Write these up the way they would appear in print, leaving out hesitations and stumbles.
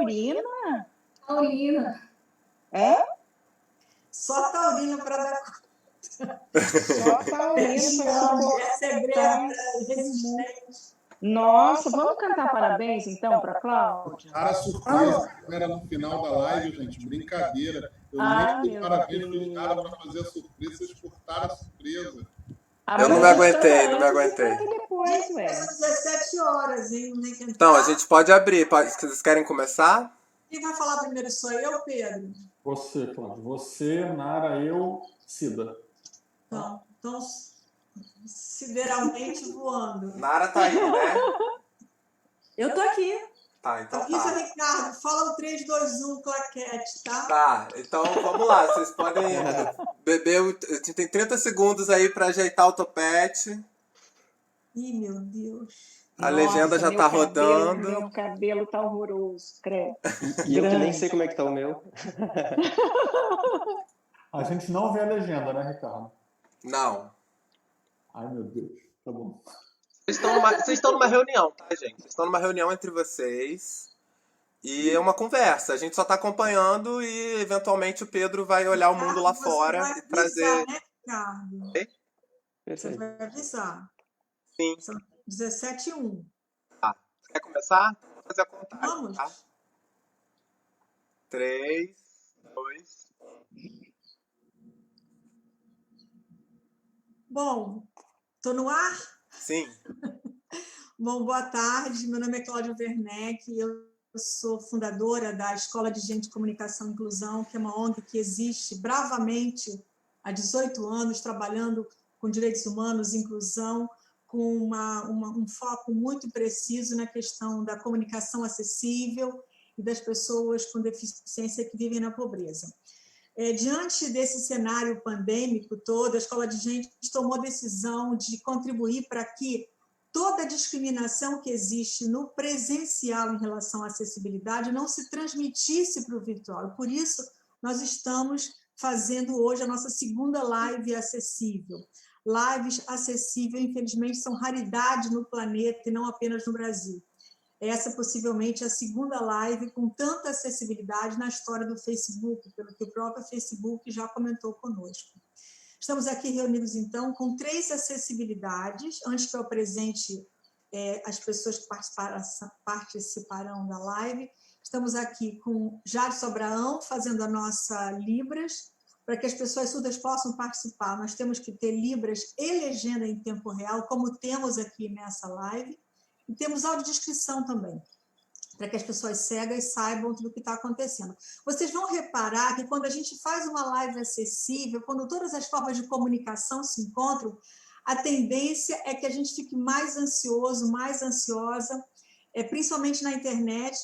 taurina? Taurina. É? Só taurina para dar Só taurina para essa é grega resistente. Nossa, vamos cantar parabéns então para Cláudia? Para a surpresa que era no final da live, gente, brincadeira. Eu nem dei parabéns para nada para fazer a surpresa, vocês cortaram a surpresa. Eu não me aguentei, não me aguentei. Depois, ué. São 17 horas, hein? Então, a gente pode abrir. Vocês querem começar? Quem vai falar primeiro sou eu, Pedro? Você, Cláudio. Você, Nara, eu, Cida. Então sideralmente voando. Nara tá aí, né? Eu tô aqui. Tá, então Isso, tá. Ricardo, fala o 3, 2, 1, claquete, tá? Tá, então vamos lá. Vocês podem beber. Tem 30 segundos aí pra ajeitar o topete. Ih, meu Deus. A legenda já tá rodando. Meu cabelo tá horroroso, credo. E eu que nem sei como é que tá o meu. A gente não vê a legenda, né, Ricardo? Não. Ai, meu Deus. Tá bom. Vocês estão numa reunião, tá, gente? Vocês estão numa reunião entre vocês. E é uma conversa. A gente só tá acompanhando e, eventualmente, o Pedro vai olhar o mundo lá fora e trazer... Né, Ricardo? Ei? Você vai avisar. Sim. São 17h01. Tá. Você quer começar? Vou fazer a contagem, Vamos. tá? 3, 2... Bom, tô no ar? Sim. Bom, boa tarde. Meu nome é Cláudia Werneck. Eu sou fundadora da Escola de Gente, Comunicação e Inclusão, que é uma ONG que existe bravamente há 18 anos, trabalhando com direitos humanos, inclusão, com um foco muito preciso na questão da comunicação acessível e das pessoas com deficiência que vivem na pobreza. Diante desse cenário pandêmico todo, a Escola de Gente tomou a decisão de contribuir para que toda a discriminação que existe no presencial em relação à acessibilidade não se transmitisse para o virtual. Por isso, nós estamos fazendo hoje a nossa segunda live acessível. Lives acessíveis, infelizmente, são raridade no planeta e não apenas no Brasil. Essa possivelmente é a segunda live com tanta acessibilidade na história do Facebook, pelo que o próprio Facebook já comentou conosco. Estamos aqui reunidos, então, com 3 acessibilidades. Antes que eu apresente as pessoas que participarão da live, estamos aqui com Jadson Abraão, fazendo a nossa Libras, para que as pessoas surdas possam participar. Nós temos que ter Libras e legenda em tempo real, como temos aqui nessa live. E temos audiodescrição também, para que as pessoas cegas saibam tudo o que está acontecendo. Vocês vão reparar que quando a gente faz uma live acessível, quando todas as formas de comunicação se encontram, a tendência é que a gente fique mais ansioso, mais ansiosa, principalmente na internet,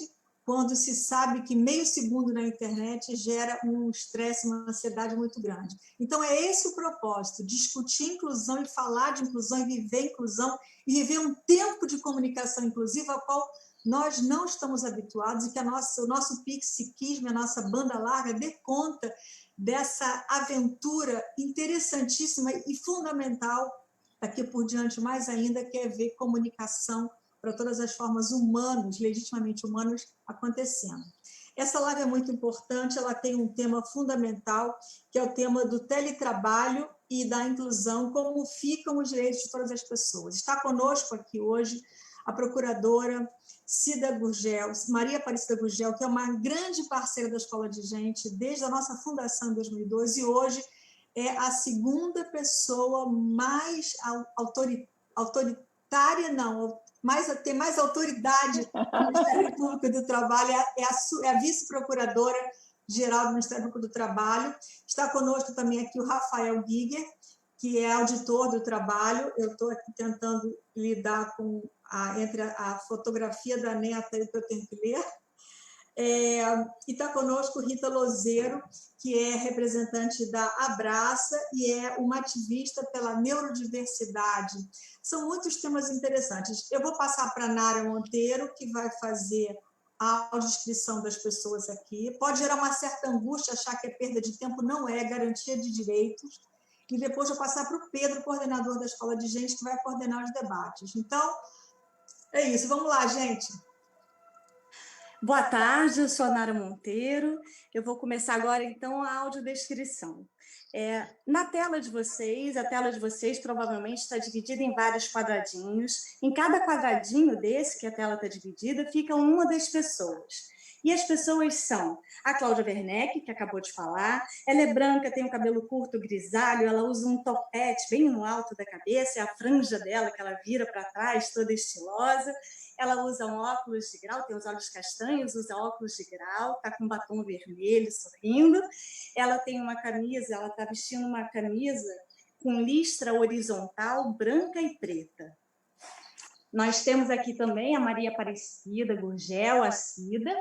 quando se sabe que meio segundo na internet gera um estresse, uma ansiedade muito grande. Então, é esse o propósito, discutir inclusão e falar de inclusão e viver inclusão e viver um tempo de comunicação inclusiva ao qual nós não estamos habituados e que o nosso psiquismo, a nossa banda larga, dê conta dessa aventura interessantíssima e fundamental, daqui por diante mais ainda, que é ver comunicação para todas as formas humanas, legitimamente humanas, acontecendo. Essa live é muito importante, ela tem um tema fundamental, que é o tema do teletrabalho e da inclusão, como ficam os direitos de todas as pessoas. Está conosco aqui hoje a procuradora Cida Gurgel, Maria Aparecida Gurgel, que é uma grande parceira da Escola de Gente desde a nossa fundação em 2012, e hoje é a segunda pessoa mais tem mais autoridade no Ministério Público do Trabalho, é a vice-procuradora-geral do Ministério Público do Trabalho. Está conosco também aqui o Rafael Giger, que é auditor do trabalho. Eu estou aqui tentando lidar com entre a fotografia da neta e o que eu tenho que ler. E está conosco Rita Lozeiro, que é representante da Abraça e é uma ativista pela neurodiversidade. São muitos temas interessantes. Eu vou passar para a Nara Monteiro, que vai fazer a audiodescrição das pessoas aqui. Pode gerar uma certa angústia, achar que é perda de tempo, não é, garantia de direitos. E depois eu vou passar para o Pedro, coordenador da Escola de Gente, que vai coordenar os debates. Então, é isso. Vamos lá, gente. Boa tarde, eu sou a Nara Monteiro. Eu vou começar agora, então, a audiodescrição. Na tela de vocês, a tela de vocês provavelmente está dividida em vários quadradinhos. Em cada quadradinho desse, que a tela está dividida, fica uma das pessoas. E as pessoas são a Cláudia Werneck, que acabou de falar. Ela é branca, tem o cabelo curto, grisalho, ela usa um topete bem no alto da cabeça, é a franja dela que ela vira para trás, toda estilosa. Ela usa um óculos de grau, tem os olhos castanhos, usa óculos de grau, está com um batom vermelho, sorrindo. Ela tem uma camisa, ela está vestindo uma camisa com listra horizontal, branca e preta. Nós temos aqui também a Maria Aparecida Gurgel, a Cida.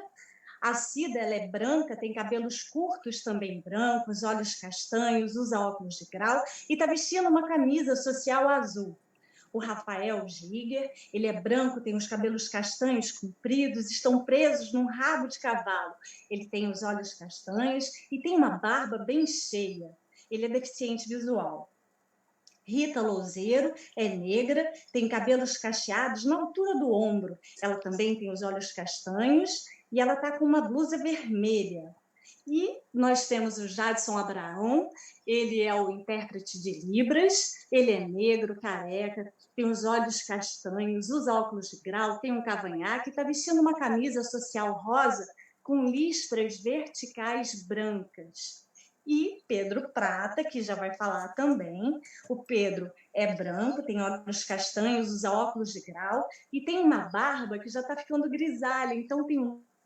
A Cida, ela é branca, tem cabelos curtos também brancos, olhos castanhos, usa óculos de grau e está vestindo uma camisa social azul. O Rafael Giger, ele é branco, tem os cabelos castanhos compridos, estão presos num rabo de cavalo. Ele tem os olhos castanhos e tem uma barba bem cheia. Ele é deficiente visual. Rita Louzeiro é negra, tem cabelos cacheados na altura do ombro. Ela também tem os olhos castanhos e ela está com uma blusa vermelha. E nós temos o Jadson Abraão, ele é o intérprete de Libras, ele é negro, careca, tem os olhos castanhos, usa óculos de grau, tem um cavanhaque, está vestindo uma camisa social rosa com listras verticais brancas. E Pedro Prata, que já vai falar também. O Pedro é branco, tem olhos castanhos, usa óculos de grau e tem uma barba que já está ficando grisalha, então tem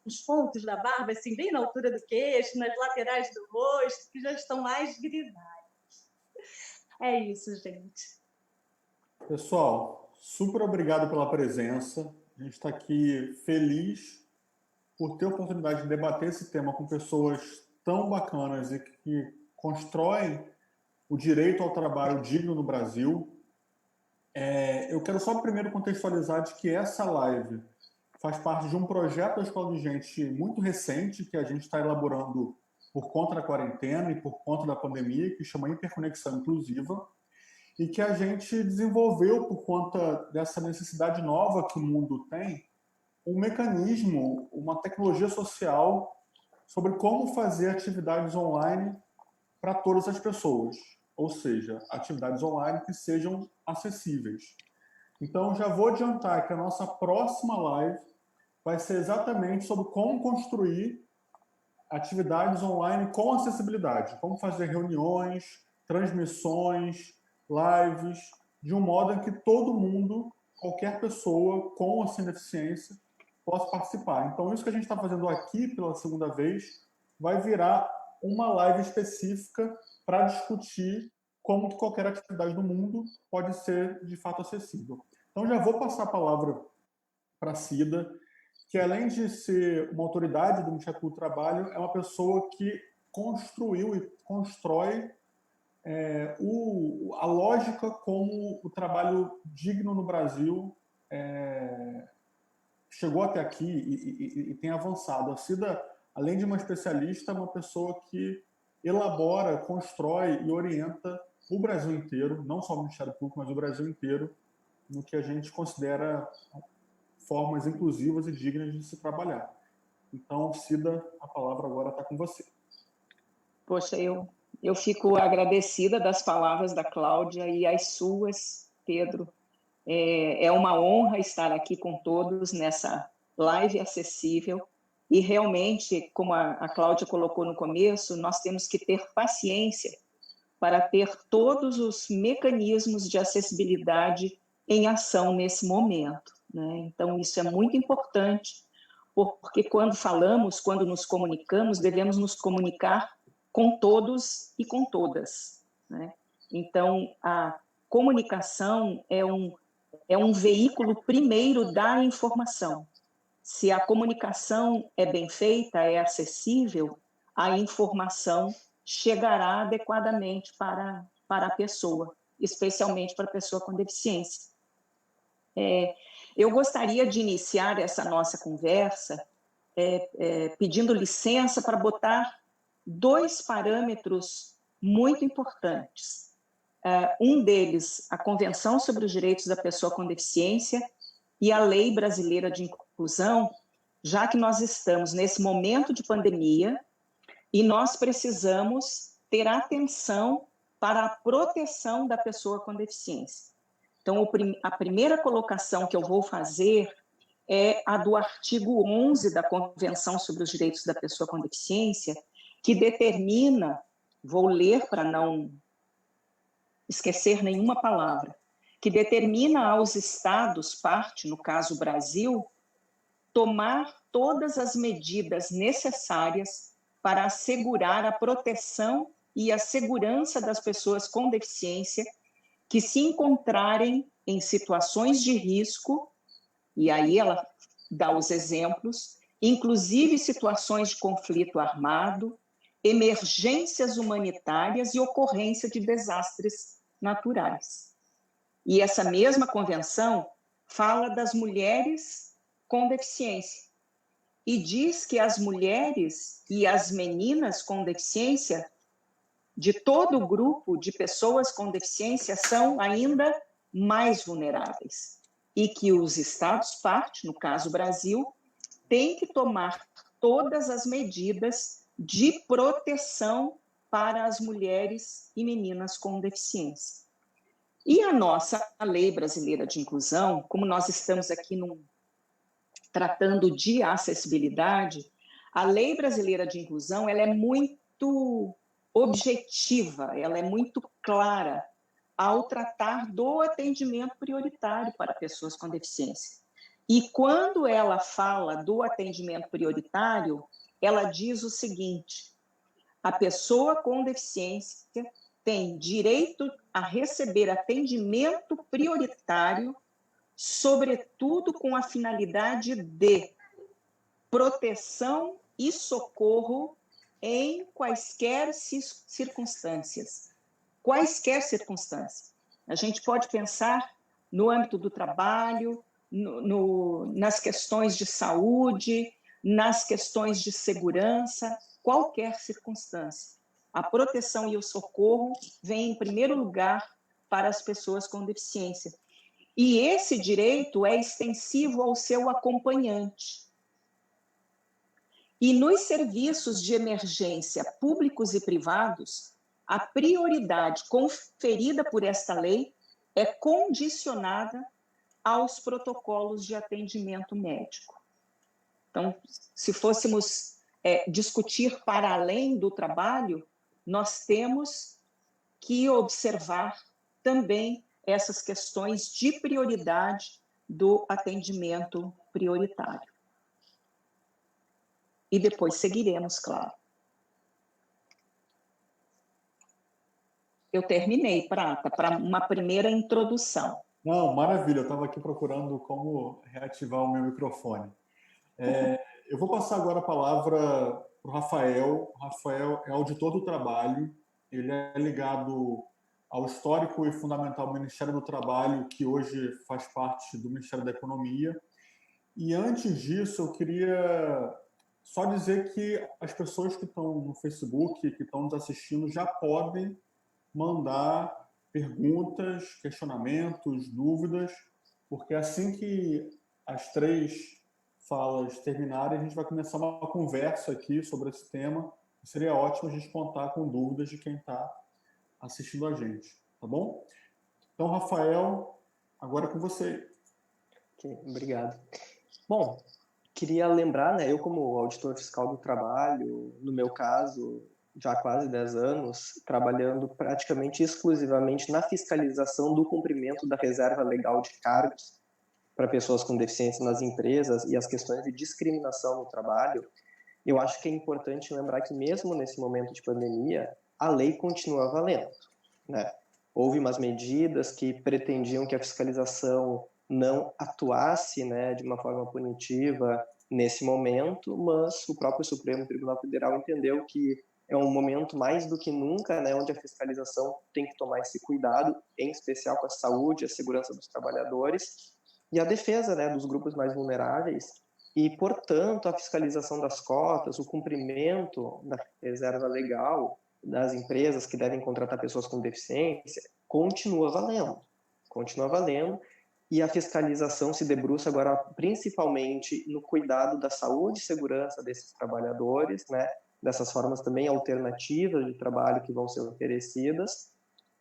os pontos da barba, assim, bem na altura do queixo, nas laterais do rosto, que já estão mais grisalhos. É isso, gente. Pessoal, super obrigado pela presença. A gente está aqui feliz por ter a oportunidade de debater esse tema com pessoas tão bacanas e que constroem o direito ao trabalho digno no Brasil. Eu quero só primeiro contextualizar de que essa live faz parte de um projeto da Escola de Gente muito recente que a gente está elaborando por conta da quarentena e por conta da pandemia, que chama Interconexão Inclusiva, e que a gente desenvolveu por conta dessa necessidade nova que o mundo tem, um mecanismo, uma tecnologia social sobre como fazer atividades online para todas as pessoas, ou seja, atividades online que sejam acessíveis. Então, já vou adiantar que a nossa próxima live vai ser exatamente sobre como construir atividades online com acessibilidade, como fazer reuniões, transmissões, lives, de um modo em que todo mundo, qualquer pessoa com ou sem deficiência, possa participar. Então, isso que a gente está fazendo aqui pela segunda vez vai virar uma live específica para discutir como que qualquer atividade do mundo pode ser, de fato, acessível. Então, já vou passar a palavra para a Cida, que, além de ser uma autoridade do Ministério Público do Trabalho, é uma pessoa que construiu e constrói a lógica como o trabalho digno no Brasil chegou até aqui e tem avançado. A Cida, além de uma especialista, é uma pessoa que elabora, constrói e orienta o Brasil inteiro, não só o Ministério Público, mas o Brasil inteiro, no que a gente considera formas inclusivas e dignas de se trabalhar. Então, Cida, a palavra agora está com você. Poxa, eu fico agradecida das palavras da Cláudia e as suas, Pedro. É uma honra estar aqui com todos nessa live acessível e realmente, como a Cláudia colocou no começo, nós temos que ter paciência para ter todos os mecanismos de acessibilidade em ação nesse momento, né? Então, isso é muito importante, porque quando falamos, quando nos comunicamos, devemos nos comunicar com todos e com todas, né? Então, a comunicação é um veículo primeiro da informação. Se a comunicação é bem feita, é acessível, a informação chegará adequadamente para a pessoa, especialmente para a pessoa com deficiência. Eu gostaria de iniciar essa nossa conversa pedindo licença para botar dois parâmetros muito importantes. Um deles, a Convenção sobre os Direitos da Pessoa com Deficiência e a Lei Brasileira de Inclusão, já que nós estamos nesse momento de pandemia e nós precisamos ter atenção para a proteção da pessoa com deficiência. Então, a primeira colocação que eu vou fazer é a do artigo 11 da Convenção sobre os Direitos da Pessoa com Deficiência, que determina, vou ler para não esquecer nenhuma palavra, que determina aos Estados, parte, no caso Brasil, tomar todas as medidas necessárias para assegurar a proteção e a segurança das pessoas com deficiência que se encontrarem em situações de risco, e aí ela dá os exemplos, inclusive situações de conflito armado, emergências humanitárias e ocorrência de desastres naturais. E essa mesma convenção fala das mulheres com deficiência e diz que as mulheres e as meninas com deficiência de todo o grupo de pessoas com deficiência são ainda mais vulneráveis e que os Estados-parte, no caso o Brasil, têm que tomar todas as medidas de proteção para as mulheres e meninas com deficiência. E a nossa Lei Brasileira de Inclusão, como nós estamos aqui tratando de acessibilidade, a Lei Brasileira de Inclusão ela é muito objetiva, ela é muito clara ao tratar do atendimento prioritário para pessoas com deficiência. E quando ela fala do atendimento prioritário, ela diz o seguinte: a pessoa com deficiência tem direito a receber atendimento prioritário, sobretudo com a finalidade de proteção e socorro em quaisquer circunstâncias. Quaisquer circunstâncias. A gente pode pensar no âmbito do trabalho, nas questões de saúde, nas questões de segurança, qualquer circunstância. A proteção e o socorro vêm em primeiro lugar para as pessoas com deficiência. E esse direito é extensivo ao seu acompanhante. E nos serviços de emergência públicos e privados, a prioridade conferida por esta lei é condicionada aos protocolos de atendimento médico. Então, se fôssemos discutir para além do trabalho, nós temos que observar também essas questões de prioridade do atendimento prioritário. E depois seguiremos, claro. Eu terminei, Prata, para uma primeira introdução. Não, maravilha. Eu estava aqui procurando como reativar o meu microfone. Eu vou passar agora a palavra para o Rafael. O Rafael é auditor do trabalho. Ele é ligado ao histórico e fundamental Ministério do Trabalho, que hoje faz parte do Ministério da Economia. E antes disso, eu queria só dizer que as pessoas que estão no Facebook, que estão nos assistindo, já podem mandar perguntas, questionamentos, dúvidas, porque assim que as 3 falas terminarem, a gente vai começar uma conversa aqui sobre esse tema. Seria ótimo a gente contar com dúvidas de quem está assistindo a gente, tá bom? Então, Rafael, agora é com você. Ok, obrigado. Bom, queria lembrar, né, eu como auditor fiscal do trabalho, no meu caso, já há quase 10 anos, trabalhando praticamente exclusivamente na fiscalização do cumprimento da reserva legal de cargos para pessoas com deficiência nas empresas e as questões de discriminação no trabalho, eu acho que é importante lembrar que mesmo nesse momento de pandemia, a lei continua valendo, né? Houve umas medidas que pretendiam que a fiscalização não atuasse, né, de uma forma punitiva nesse momento, mas o próprio Supremo Tribunal Federal entendeu que é um momento mais do que nunca, né, onde a fiscalização tem que tomar esse cuidado, em especial com a saúde e a segurança dos trabalhadores e a defesa, né, dos grupos mais vulneráveis. E, portanto, a fiscalização das cotas, o cumprimento da reserva legal das empresas que devem contratar pessoas com deficiência, continua valendo. Continua valendo. e a fiscalização se debruça agora principalmente no cuidado da saúde e segurança desses trabalhadores, né? Dessas formas também alternativas de trabalho que vão ser oferecidas,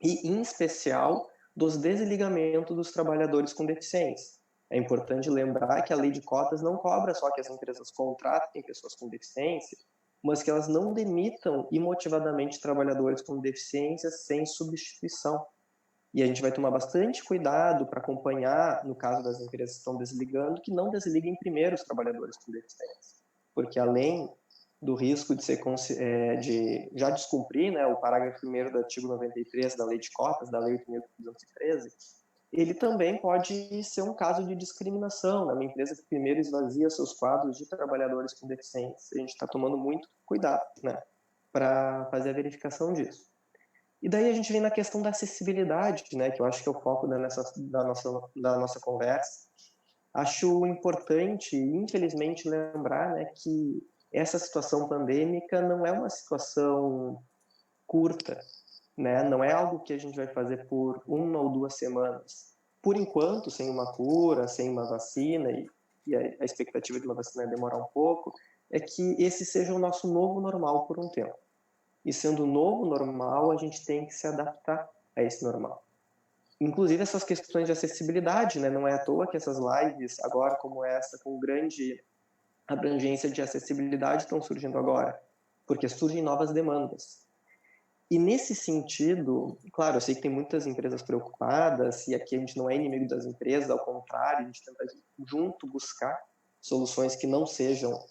e, em especial, dos desligamentos dos trabalhadores com deficiência. É importante lembrar que a lei de cotas não cobra só que as empresas contratem pessoas com deficiência, mas que elas não demitam imotivadamente trabalhadores com deficiência sem substituição. E a gente vai tomar bastante cuidado para acompanhar, no caso das empresas que estão desligando, que não desliguem primeiro os trabalhadores com deficiência. Porque além do risco de ser de já descumprir, né, o parágrafo 1º do artigo 93 da Lei de Cotas, da Lei 8.213, ele também pode ser um caso de discriminação, né? Uma empresa que primeiro esvazia seus quadros de trabalhadores com deficiência. A gente está tomando muito cuidado, né, para fazer a verificação disso. E daí a gente vem na questão da acessibilidade, né, que eu acho que é o foco da nossa conversa. Acho importante, infelizmente, lembrar, né, que essa situação pandêmica não é uma situação curta, né? Não é algo que a gente vai fazer por 1 ou 2 semanas. Por enquanto, sem uma cura, sem uma vacina, e a expectativa de uma vacina é demorar um pouco, é que esse seja o nosso novo normal por um tempo. E sendo o novo normal, a gente tem que se adaptar a esse normal. Inclusive essas questões de acessibilidade, né? Não é à toa que essas lives, agora como essa, com grande abrangência de acessibilidade, estão surgindo agora, porque surgem novas demandas. E nesse sentido, claro, eu sei que tem muitas empresas preocupadas, e aqui a gente não é inimigo das empresas, ao contrário, a gente tenta junto buscar soluções que não sejam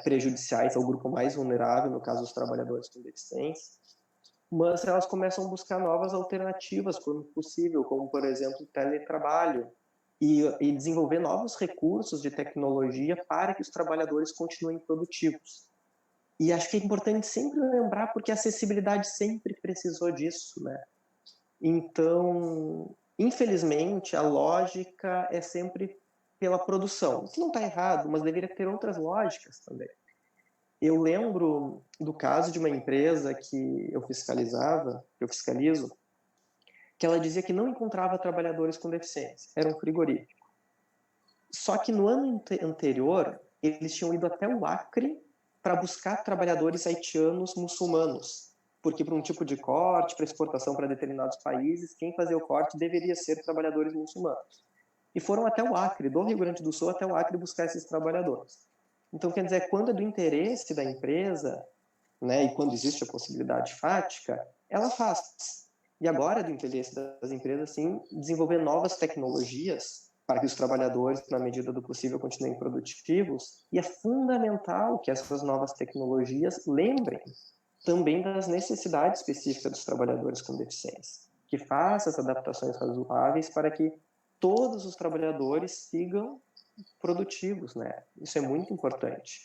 prejudiciais ao grupo mais vulnerável, no caso os trabalhadores com deficiência, mas elas começam a buscar novas alternativas quando possível, como, por exemplo, teletrabalho, e desenvolver novos recursos de tecnologia para que os trabalhadores continuem produtivos. E acho que é importante sempre lembrar, porque a acessibilidade sempre precisou disso, né? Então, infelizmente, a lógica é sempre pela produção, o que não está errado, mas deveria ter outras lógicas também. Eu lembro do caso de uma empresa que eu fiscalizo, que ela dizia que não encontrava trabalhadores com deficiência, era um frigorífico. Só que no ano anterior, eles tinham ido até o Acre para buscar trabalhadores haitianos muçulmanos, porque para um tipo de corte, para exportação para determinados países, quem fazia o corte deveria ser trabalhadores muçulmanos. E foram até o Acre, do Rio Grande do Sul até o Acre, buscar esses trabalhadores. Então, quer dizer, quando é do interesse da empresa, né, e quando existe a possibilidade fática, ela faz. E agora é do interesse das empresas, sim, desenvolver novas tecnologias para que os trabalhadores, na medida do possível, continuem produtivos. E é fundamental que essas novas tecnologias lembrem também das necessidades específicas dos trabalhadores com deficiência, que façam as adaptações razoáveis para que todos os trabalhadores sigam produtivos, né? Isso é muito importante.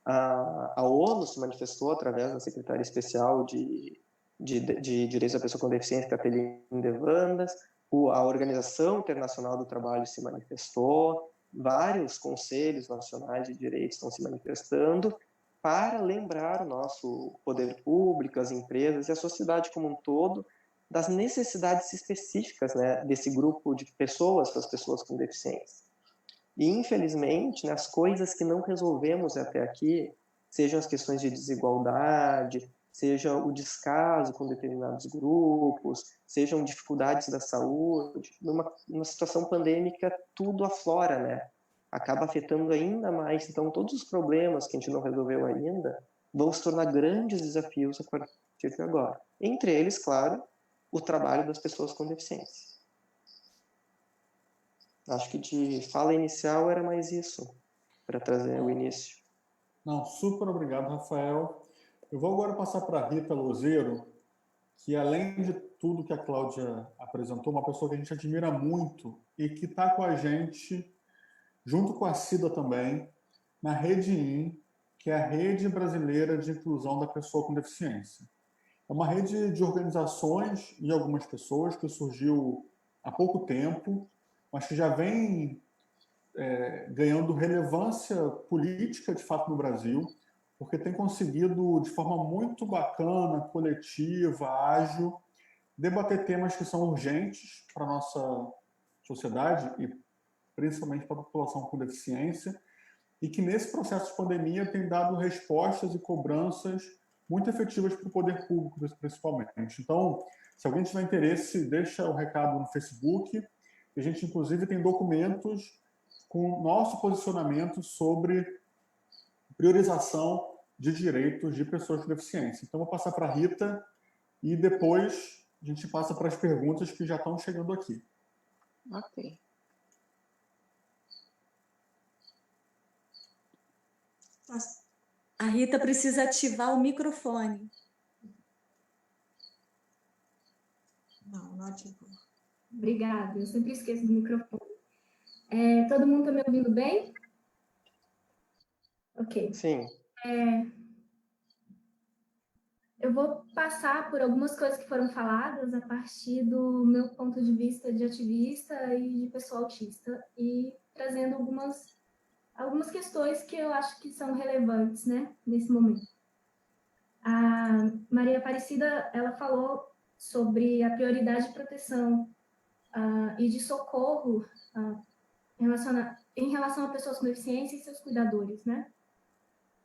A ONU se manifestou através da Secretaria Especial de Direitos da Pessoa com Deficiência, Kathleen Devandas, a Organização Internacional do Trabalho se manifestou, vários conselhos nacionais de direitos estão se manifestando para lembrar o nosso poder público, as empresas e a sociedade como um todo das necessidades específicas, né, desse grupo de pessoas, das pessoas com deficiência. E, infelizmente, né, as coisas que não resolvemos até aqui, sejam as questões de desigualdade, seja o descaso com determinados grupos, sejam dificuldades da saúde, numa situação pandêmica, tudo aflora, né? Acaba afetando ainda mais. Então, todos os problemas que a gente não resolveu ainda vão se tornar grandes desafios a partir de agora. Entre eles, claro, o trabalho das pessoas com deficiência. Acho que de fala inicial era mais isso, para trazer o início. Não, super obrigado, Rafael. Eu vou agora passar para a Rita Lozeiro, que além de tudo que a Cláudia apresentou, uma pessoa que a gente admira muito e que está com a gente, junto com a Cida também, na Rede IN, que é a Rede Brasileira de Inclusão da Pessoa com Deficiência. É uma rede de organizações e algumas pessoas que surgiu há pouco tempo, mas que já vem ganhando relevância política, de fato, no Brasil, porque tem conseguido, de forma muito bacana, coletiva, ágil, debater temas que são urgentes para a nossa sociedade e principalmente para a população com deficiência, e que nesse processo de pandemia tem dado respostas e cobranças muito efetivas para o poder público, principalmente. Então, se alguém tiver interesse, deixa o recado no Facebook. A gente, inclusive, tem documentos com nosso posicionamento sobre priorização de direitos de pessoas com deficiência. Então, vou passar para a Rita e depois a gente passa para as perguntas que já estão chegando aqui. Ok. A Rita precisa ativar o microfone. Não ativou. Obrigada, eu sempre esqueço do microfone. Todo mundo está me ouvindo bem? Ok. Sim. Eu vou passar por algumas coisas que foram faladas a partir do meu ponto de vista de ativista e de pessoa autista, e trazendo algumas questões que eu acho que são relevantes, né, nesse momento. A Maria Aparecida, ela falou sobre a prioridade de proteção e de socorro em relação a pessoas com deficiência e seus cuidadores, né?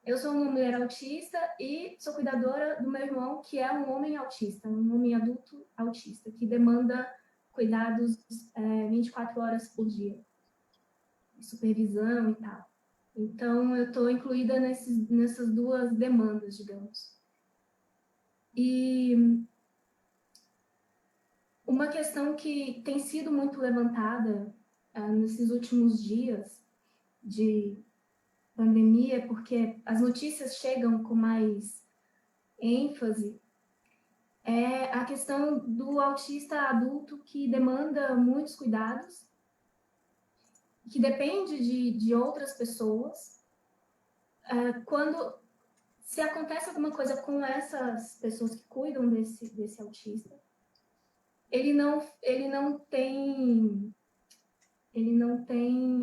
Eu sou uma mulher autista e sou cuidadora do meu irmão, que é um homem autista, um homem adulto autista, que demanda cuidados 24 horas por dia, supervisão e tal. Então, eu estou incluída nessas duas demandas, digamos. E uma questão que tem sido muito levantada nesses últimos dias de pandemia, porque as notícias chegam com mais ênfase, é a questão do autista adulto que demanda muitos cuidados, que depende de outras pessoas. Se acontece alguma coisa com essas pessoas que cuidam desse autista, ele não tem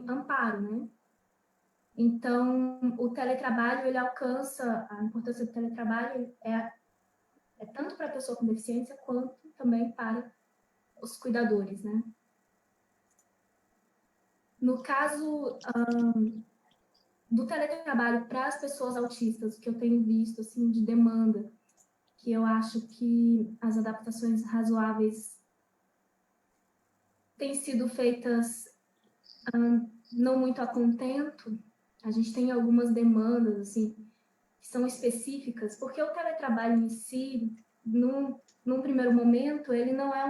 amparo, né? Então, o teletrabalho, ele alcança, a importância do teletrabalho é tanto para a pessoa com deficiência, quanto também para os cuidadores, né? No caso do teletrabalho para as pessoas autistas, que eu tenho visto, assim, de demanda, que eu acho que as adaptações razoáveis têm sido feitas não muito a contento. A gente tem algumas demandas, assim, que são específicas, porque o teletrabalho em si, num primeiro momento, ele não é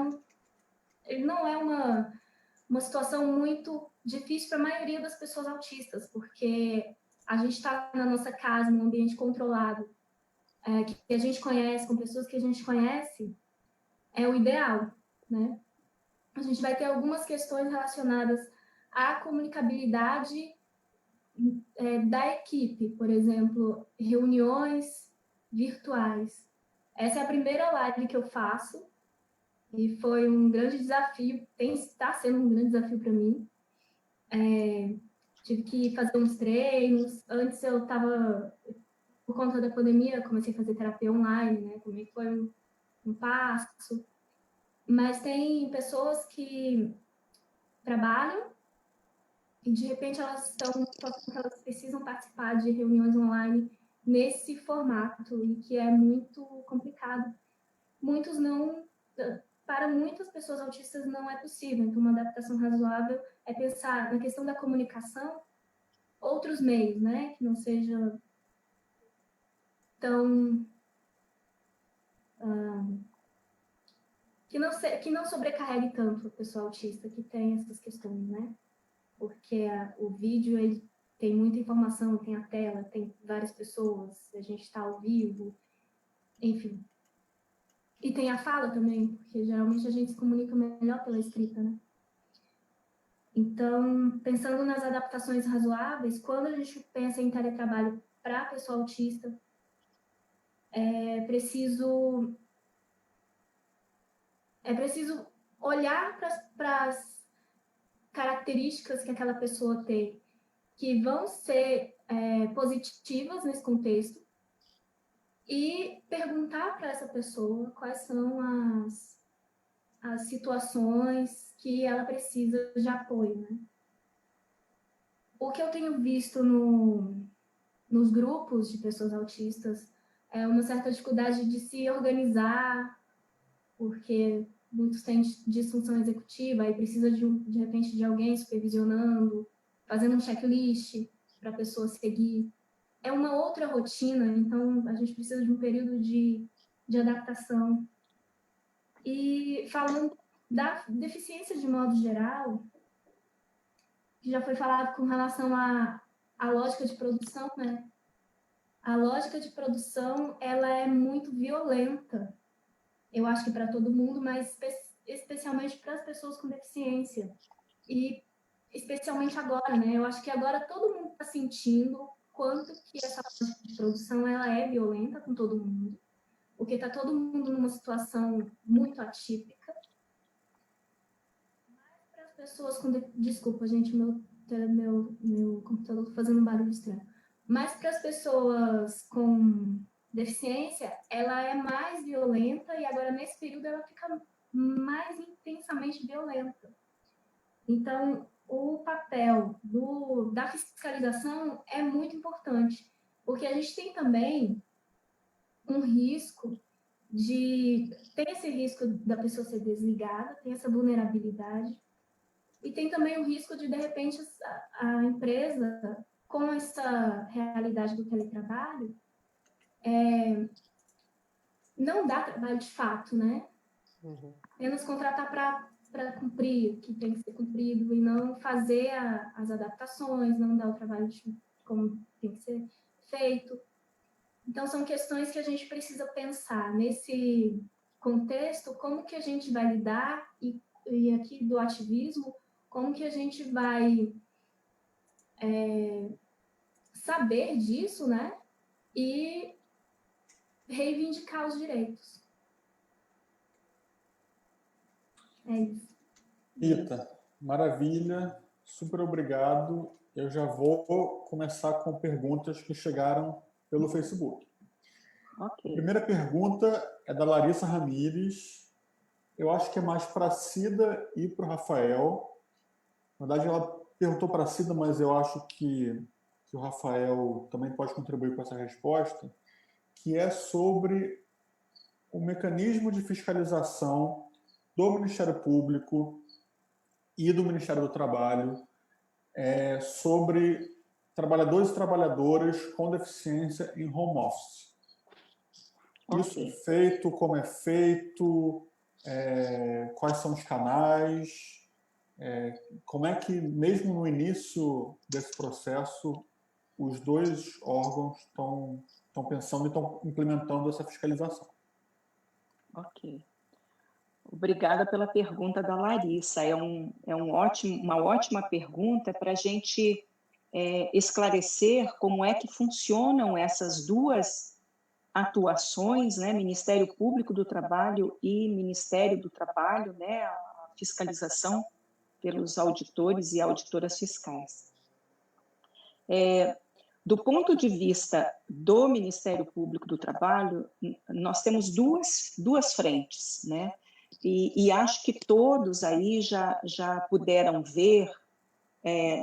uma situação muito difícil para a maioria das pessoas autistas, porque a gente está na nossa casa, num ambiente controlado, que a gente conhece, com pessoas que a gente conhece, é o ideal, né? A gente vai ter algumas questões relacionadas à comunicabilidade da equipe, por exemplo, reuniões virtuais. Essa é a primeira live que eu faço e foi um grande desafio, está sendo um grande desafio para mim. Tive que fazer uns treinos. Antes eu estava, por conta da pandemia, comecei a fazer terapia online, né? Também foi um passo. Mas tem pessoas que trabalham e, de repente, elas precisam participar de reuniões online nesse formato, e que é muito complicado. Para muitas pessoas autistas não é possível. Então, uma adaptação razoável é pensar na questão da comunicação, outros meios, né, que não seja tão... que não sobrecarregue tanto a pessoa autista que tem essas questões, né? Porque o vídeo, ele tem muita informação, tem a tela, tem várias pessoas, a gente está ao vivo, enfim. E tem a fala também, porque geralmente a gente se comunica melhor pela escrita, né? Então, pensando nas adaptações razoáveis, quando a gente pensa em teletrabalho para a pessoa autista, é preciso olhar para as características que aquela pessoa tem, que vão ser positivas nesse contexto, e perguntar para essa pessoa quais são as situações que ela precisa de apoio, né? O que eu tenho visto nos grupos de pessoas autistas é uma certa dificuldade de se organizar, porque muitos têm disfunção executiva e precisa, de repente, de alguém supervisionando, fazendo um checklist para a pessoa seguir. É uma outra rotina, então a gente precisa de um período de adaptação. E falando da deficiência de modo geral, que já foi falado com relação à lógica de produção, né? A lógica de produção, ela é muito violenta, eu acho que para todo mundo, mas especialmente para as pessoas com deficiência. E especialmente agora, né? Eu acho que agora todo mundo está sentindo quanto que essa lógica de produção ela é violenta com todo mundo, porque está todo mundo numa situação muito atípica. Mas para as pessoas com... Desculpa, gente, meu computador está fazendo um barulho estranho. Mas para as pessoas com deficiência, ela é mais violenta e agora, nesse período, ela fica mais intensamente violenta. Então, o papel da fiscalização é muito importante, porque a gente tem também um risco tem esse risco da pessoa ser desligada, tem essa vulnerabilidade, e tem também o risco de repente, a empresa, com essa realidade do teletrabalho, não dá trabalho de fato, né? Apenas contratar para cumprir o que tem que ser cumprido e não fazer as adaptações, não dar o trabalho como tem que ser feito. Então, são questões que a gente precisa pensar nesse contexto, como que a gente vai lidar, e aqui do ativismo, como que a gente vai saber disso, né? E reivindicar os direitos. É isso. Rita, maravilha, super obrigado. Eu já vou começar com perguntas que chegaram pelo Facebook. Ok. A primeira pergunta é da Larissa Ramires. Eu acho que é mais para a Cida e para o Rafael. Na verdade, ela perguntou para a Cida, mas eu acho que o Rafael também pode contribuir com essa resposta, que é sobre o mecanismo de fiscalização do Ministério Público e do Ministério do Trabalho sobre trabalhadores e trabalhadoras com deficiência em home office. Isso é feito, como é feito, quais são os canais, como é que, mesmo no início desse processo, os dois órgãos estão pensando e estão implementando essa fiscalização. Ok. Obrigada pela pergunta da Larissa. Uma ótima pergunta para a gente esclarecer como é que funcionam essas duas atuações, né, Ministério Público do Trabalho e Ministério do Trabalho, né, a fiscalização pelos auditores e auditoras fiscais. Do ponto de vista do Ministério Público do Trabalho, nós temos duas frentes, né? E acho que todos aí já puderam ver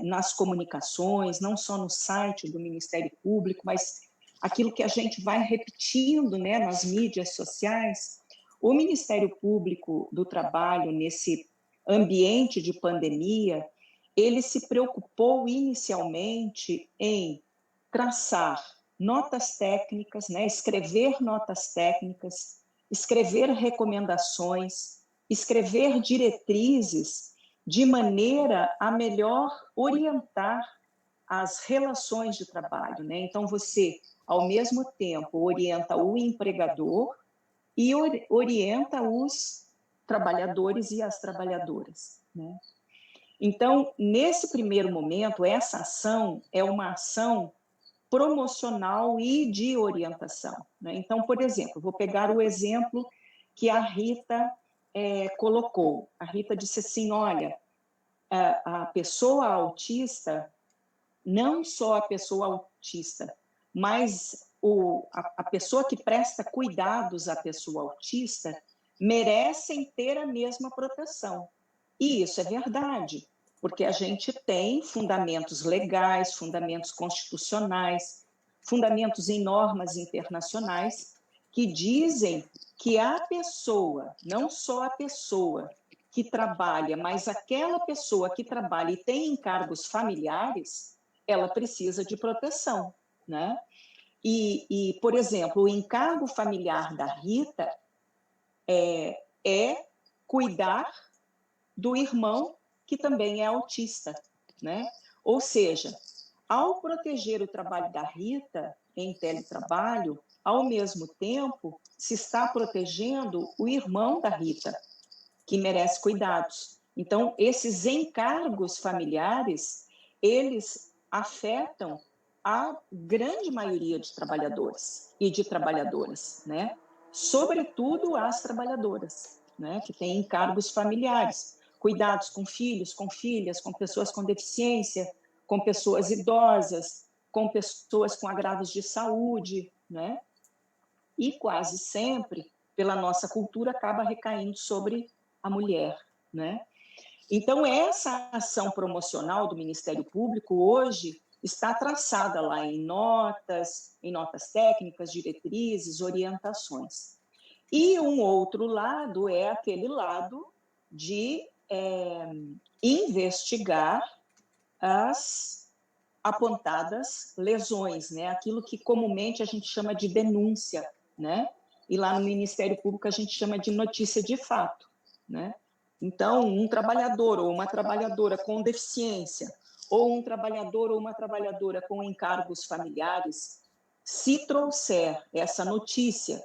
nas comunicações, não só no site do Ministério Público, mas aquilo que a gente vai repetindo, né, nas mídias sociais. O Ministério Público do Trabalho, nesse ambiente de pandemia, ele se preocupou inicialmente em traçar notas técnicas, né, escrever notas técnicas, escrever recomendações, escrever diretrizes de maneira a melhor orientar as relações de trabalho, né? Então, você, ao mesmo tempo, orienta o empregador e orienta os trabalhadores e as trabalhadoras, né? Então, nesse primeiro momento, essa ação é uma ação promocional e de orientação, né? Então, por exemplo, vou pegar o exemplo que a Rita colocou. A Rita disse assim, olha, a pessoa autista, não só a pessoa autista, mas a pessoa que presta cuidados à pessoa autista merecem ter a mesma proteção. E isso é verdade, porque a gente tem fundamentos legais, fundamentos constitucionais, fundamentos em normas internacionais que dizem que a pessoa, não só a pessoa que trabalha, mas aquela pessoa que trabalha e tem encargos familiares, ela precisa de proteção, né? Por exemplo, o encargo familiar da Rita é cuidar do irmão que também é autista, né? Ou seja, ao proteger o trabalho da Rita em teletrabalho, ao mesmo tempo se está protegendo o irmão da Rita, que merece cuidados. Então, esses encargos familiares, eles afetam a grande maioria de trabalhadores e de trabalhadoras, né? Sobretudo as trabalhadoras, né? Que têm encargos familiares, cuidados com filhos, com filhas, com pessoas com deficiência, com pessoas idosas, com pessoas com agravos de saúde, né? E quase sempre, pela nossa cultura, acaba recaindo sobre a mulher, né? Então, essa ação promocional do Ministério Público hoje está traçada lá em notas técnicas, diretrizes, orientações. E um outro lado é aquele lado de investigar as apontadas lesões, né? Aquilo que comumente a gente chama de denúncia, né? E lá no Ministério Público a gente chama de notícia de fato, né? Então, um trabalhador ou uma trabalhadora com deficiência, ou um trabalhador ou uma trabalhadora com encargos familiares, se trouxer essa notícia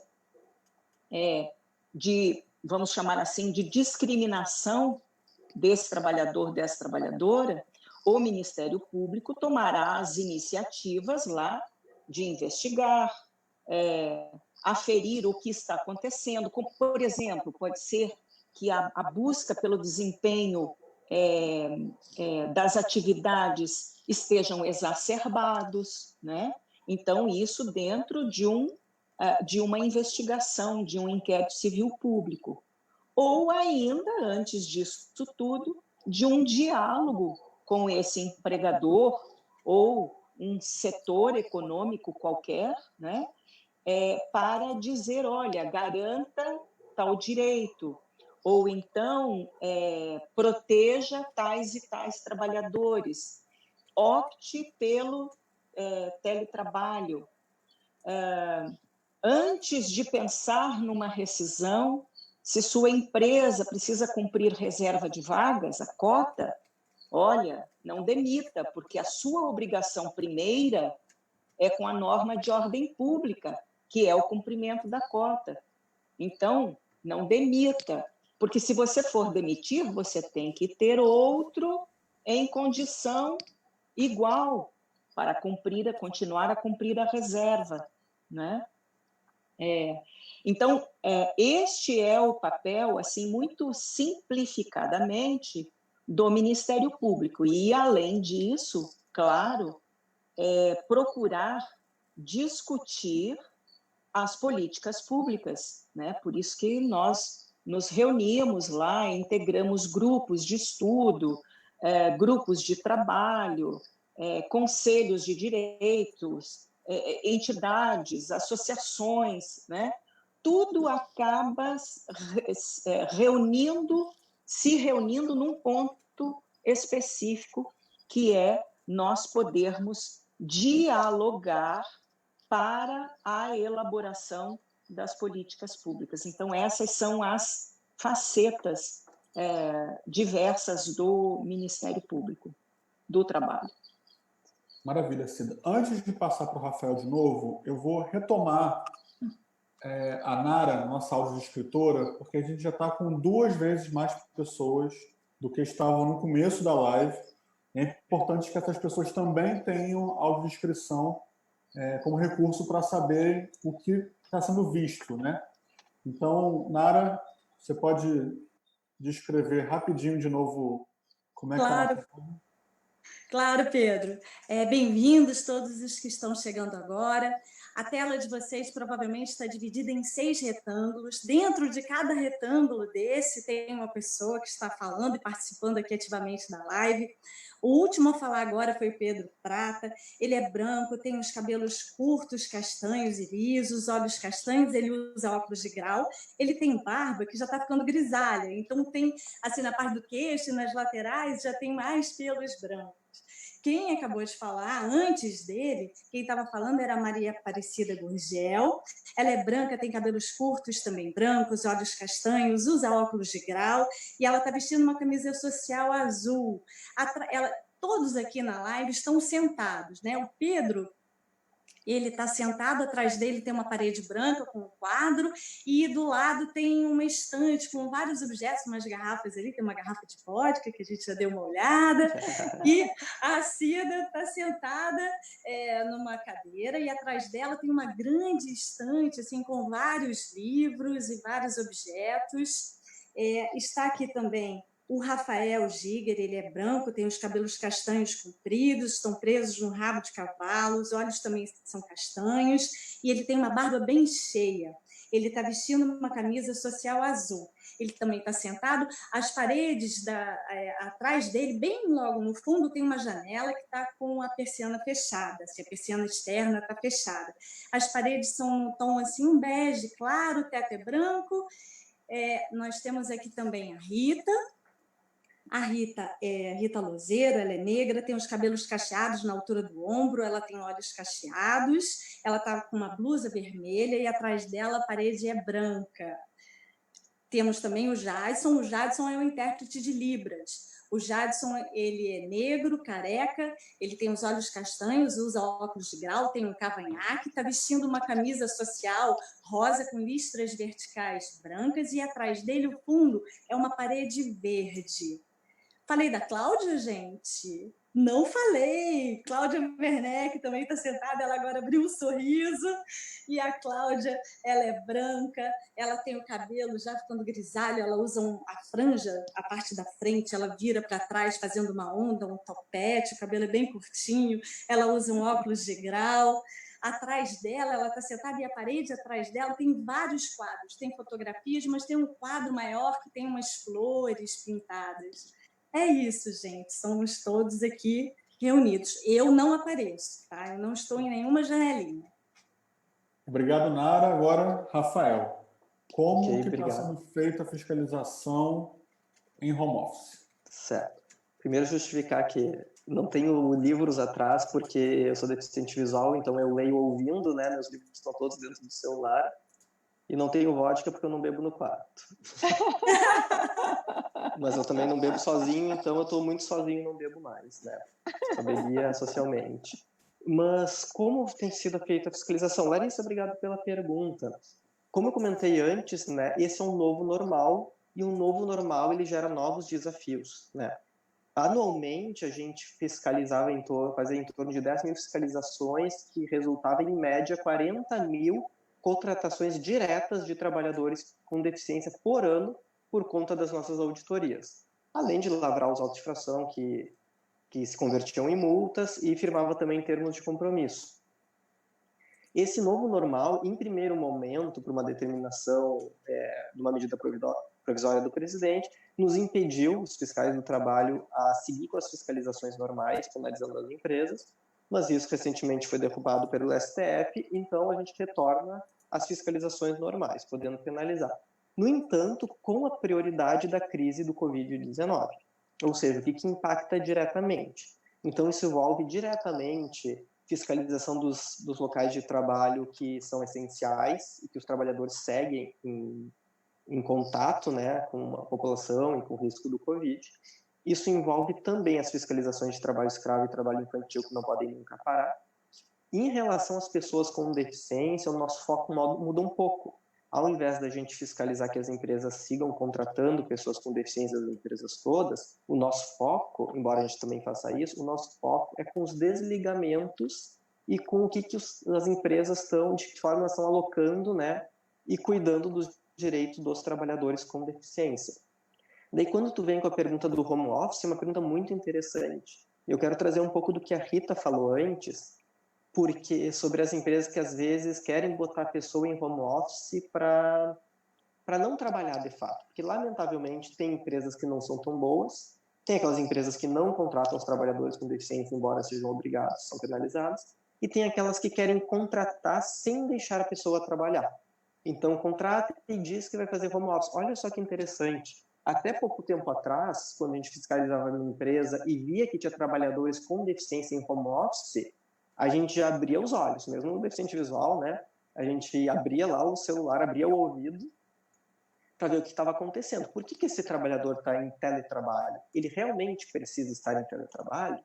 de, vamos chamar assim, de discriminação desse trabalhador, dessa trabalhadora, o Ministério Público tomará as iniciativas lá de investigar, aferir o que está acontecendo, como, por exemplo, pode ser que a busca pelo desempenho das atividades estejam exacerbados, né? Então, isso dentro de uma investigação, de um inquérito civil público. Ou ainda, antes disso tudo, de um diálogo com esse empregador ou um setor econômico qualquer, né? Para dizer, olha, garanta tal direito, ou então proteja tais e tais trabalhadores, opte pelo teletrabalho. Antes de pensar numa rescisão, se sua empresa precisa cumprir reserva de vagas, a cota, olha, não demita, porque a sua obrigação primeira é com a norma de ordem pública, que é o cumprimento da cota. Então, não demita, porque se você for demitir, você tem que ter outro em condição igual para continuar a cumprir a reserva, né? Então, este é o papel, assim, muito simplificadamente, do Ministério Público. E, além disso, claro, procurar discutir as políticas públicas, né? Por isso que nós nos reunimos lá, integramos grupos de estudo, grupos de trabalho, conselhos de direitos, entidades, associações, né? Tudo acaba se reunindo num ponto específico, que é nós podermos dialogar para a elaboração das políticas públicas. Então, essas são as facetas diversas do Ministério Público, do trabalho. Maravilha, Cida. Antes de passar para o Rafael de novo, eu vou retomar a Nara, nossa audiodescritora, porque a gente já está com 2 vezes mais pessoas do que estavam no começo da live. É importante que essas pessoas também tenham audiodescrição como recurso para saber o que está sendo visto, né? Então, Nara, você pode descrever rapidinho de novo como é que está? Claro, Pedro. Bem-vindos todos os que estão chegando agora. A tela de vocês provavelmente está dividida em 6 retângulos. Dentro de cada retângulo desse tem uma pessoa que está falando e participando aqui ativamente da live. O último a falar agora foi o Pedro Prata. Ele é branco, tem os cabelos curtos, castanhos e lisos, olhos castanhos, ele usa óculos de grau. Ele tem barba que já está ficando grisalha, então tem, assim, na parte do queixo e nas laterais, já tem mais pelos brancos. Quem acabou de falar antes dele, quem estava falando era a Maria Aparecida Gurgel. Ela é branca, tem cabelos curtos, também brancos, olhos castanhos, usa óculos de grau e ela está vestindo uma camisa social azul. Todos aqui na live estão sentados, né? O Pedro, ele está sentado, atrás dele tem uma parede branca com um quadro e do lado tem uma estante com vários objetos, umas garrafas ali, tem uma garrafa de vodka que a gente já deu uma olhada, e a Cida está sentada numa cadeira e atrás dela tem uma grande estante assim, com vários livros e vários objetos. Está aqui também o Rafael Giger, ele é branco, tem os cabelos castanhos compridos, estão presos no rabo de cavalo, os olhos também são castanhos, e ele tem uma barba bem cheia. Ele está vestindo uma camisa social azul. Ele também está sentado. As paredes atrás dele, bem logo no fundo, tem uma janela que está com a persiana fechada. Se a persiana externa está fechada. As paredes são um tom assim, um bege claro, o teto é branco. Nós temos aqui também a Rita. A Rita é Rita Lozeiro, ela é negra, tem os cabelos cacheados na altura do ombro, ela tem olhos cacheados, ela está com uma blusa vermelha e atrás dela a parede é branca. Temos também o Jadson é o intérprete de Libras. O Jadson, ele é negro, careca, ele tem os olhos castanhos, usa óculos de grau, tem um cavanhaque, está vestindo uma camisa social rosa com listras verticais brancas e atrás dele, o fundo, é uma parede verde. Falei da Cláudia, gente? Não falei. Cláudia Werneck também está sentada, ela agora abriu um sorriso. E a Cláudia, ela é branca, ela tem o cabelo já ficando grisalho, ela usa a franja, a parte da frente, ela vira para trás fazendo uma onda, um topete, o cabelo é bem curtinho, ela usa um óculos de grau. Atrás dela, ela está sentada e a parede atrás dela tem vários quadros, tem fotografias, mas tem um quadro maior que tem umas flores pintadas. É isso, gente. Somos todos aqui reunidos. Eu não apareço, tá? Eu não estou em nenhuma janelinha. Obrigado, Nara. Agora, Rafael. Como que está sendo feita a fiscalização em home office? Certo. Primeiro, justificar que não tenho livros atrás, porque eu sou deficiente visual, então eu leio ouvindo, né? Meus livros estão todos dentro do celular. E não tenho vodka porque eu não bebo no quarto. Mas eu também não bebo sozinho, então eu estou muito sozinho e não bebo mais, né? Só bebia socialmente. Mas como tem sido feita a fiscalização? Larissa, obrigado pela pergunta. Como eu comentei antes, né? Esse é um novo normal, e um novo normal ele gera novos desafios, né? Anualmente, a gente fiscalizava fazia em torno de 10 mil fiscalizações, que resultava em média 40 mil contratações diretas de trabalhadores com deficiência por ano por conta das nossas auditorias. Além de lavrar os autos de infração que se convertiam em multas e firmava também termos de compromisso. Esse novo normal, em primeiro momento, por uma determinação de uma medida provisória do presidente, nos impediu, os fiscais do trabalho, a seguir com as fiscalizações normais, penalizando as empresas, mas isso recentemente foi derrubado pelo STF, então a gente retorna às fiscalizações normais, podendo penalizar. No entanto, com a prioridade da crise do Covid-19, ou seja, o que impacta diretamente. Então, isso envolve diretamente fiscalização dos locais de trabalho que são essenciais e que os trabalhadores seguem em contato, né, com a população e com o risco do Covid. Isso envolve também as fiscalizações de trabalho escravo e trabalho infantil, que não podem nunca parar. Em relação às pessoas com deficiência, o nosso foco muda um pouco. Ao invés da gente fiscalizar que as empresas sigam contratando pessoas com deficiência, das empresas todas, o nosso foco, embora a gente também faça isso, o nosso foco é com os desligamentos e com o que as empresas estão, de que forma estão alocando, né, e cuidando dos direitos dos trabalhadores com deficiência. Daí, quando tu vem com a pergunta do home office, é uma pergunta muito interessante. Eu quero trazer um pouco do que a Rita falou antes, porque sobre as empresas que às vezes querem botar a pessoa em home office para não trabalhar de fato, porque lamentavelmente tem empresas que não são tão boas, tem aquelas empresas que não contratam os trabalhadores com deficiência, embora sejam obrigados, são penalizadas, e tem aquelas que querem contratar sem deixar a pessoa trabalhar. Então, contrata e diz que vai fazer home office. Olha só que interessante. Até pouco tempo atrás, quando a gente fiscalizava uma empresa e via que tinha trabalhadores com deficiência em home office, a gente já abria os olhos, mesmo no deficiente visual, né? A gente abria lá o celular, abria o ouvido para ver o que estava acontecendo. Por que esse trabalhador está em teletrabalho? Ele realmente precisa estar em teletrabalho?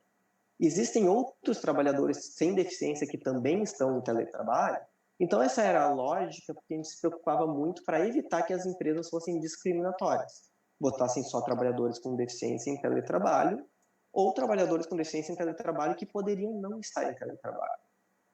Existem outros trabalhadores sem deficiência que também estão em teletrabalho? Então, essa era a lógica, porque a gente se preocupava muito para evitar que as empresas fossem discriminatórias. Botassem só trabalhadores com deficiência em teletrabalho ou trabalhadores com deficiência em teletrabalho que poderiam não estar em teletrabalho.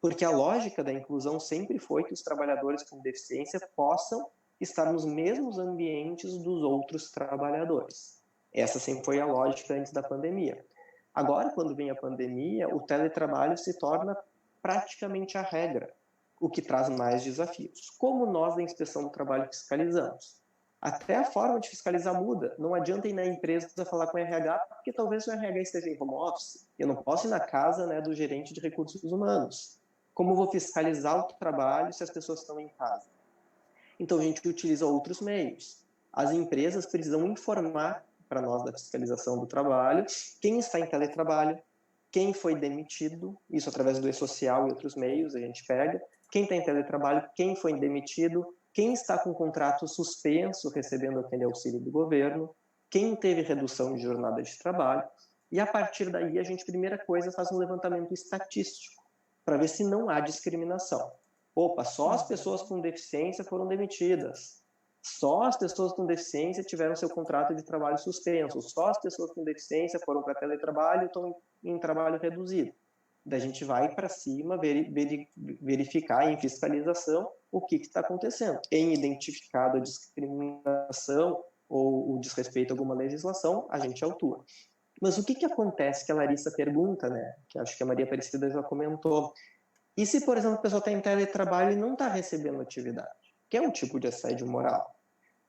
Porque a lógica da inclusão sempre foi que os trabalhadores com deficiência possam estar nos mesmos ambientes dos outros trabalhadores. Essa sempre foi a lógica antes da pandemia. Agora, quando vem a pandemia, o teletrabalho se torna praticamente a regra, o que traz mais desafios. Como nós, da Inspeção do Trabalho, fiscalizamos? Até a forma de fiscalizar muda. Não adianta ir na empresa falar com o RH, porque talvez o RH esteja em home office. Eu não posso ir na casa, né, do gerente de recursos humanos. Como eu vou fiscalizar o trabalho se as pessoas estão em casa? Então, a gente utiliza outros meios. As empresas precisam informar para nós da fiscalização do trabalho quem está em teletrabalho, quem foi demitido, isso através do e-social e outros meios a gente pega, quem está em teletrabalho, quem foi demitido, quem está com contrato suspenso recebendo aquele auxílio do governo, quem teve redução de jornada de trabalho, e a partir daí a gente, primeira coisa, faz um levantamento estatístico para ver se não há discriminação. Opa, só as pessoas com deficiência foram demitidas. Só as pessoas com deficiência tiveram seu contrato de trabalho suspenso. Só as pessoas com deficiência foram para teletrabalho e estão em trabalho reduzido. Daí a gente vai para cima verificar em fiscalização o que está acontecendo. Em identificado a discriminação ou o desrespeito a alguma legislação, a gente autua. Mas o que acontece que a Larissa pergunta, né? Que acho que a Maria Aparecida já comentou. E se, por exemplo, a pessoa está em teletrabalho e não está recebendo atividade? Que é um tipo de assédio moral.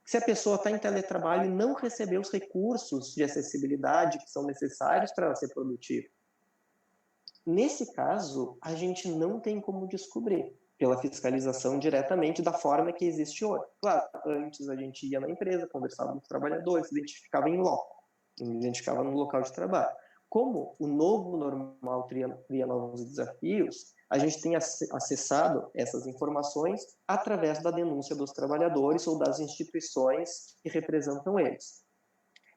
Se a pessoa está em teletrabalho e não recebeu os recursos de acessibilidade que são necessários para ela ser produtiva. Nesse caso, a gente não tem como descobrir pela fiscalização diretamente da forma que existe hoje. Claro, antes a gente ia na empresa, conversava com os trabalhadores, identificava em loco, identificava no local de trabalho. Como o novo normal cria novos desafios, a gente tem acessado essas informações através da denúncia dos trabalhadores ou das instituições que representam eles.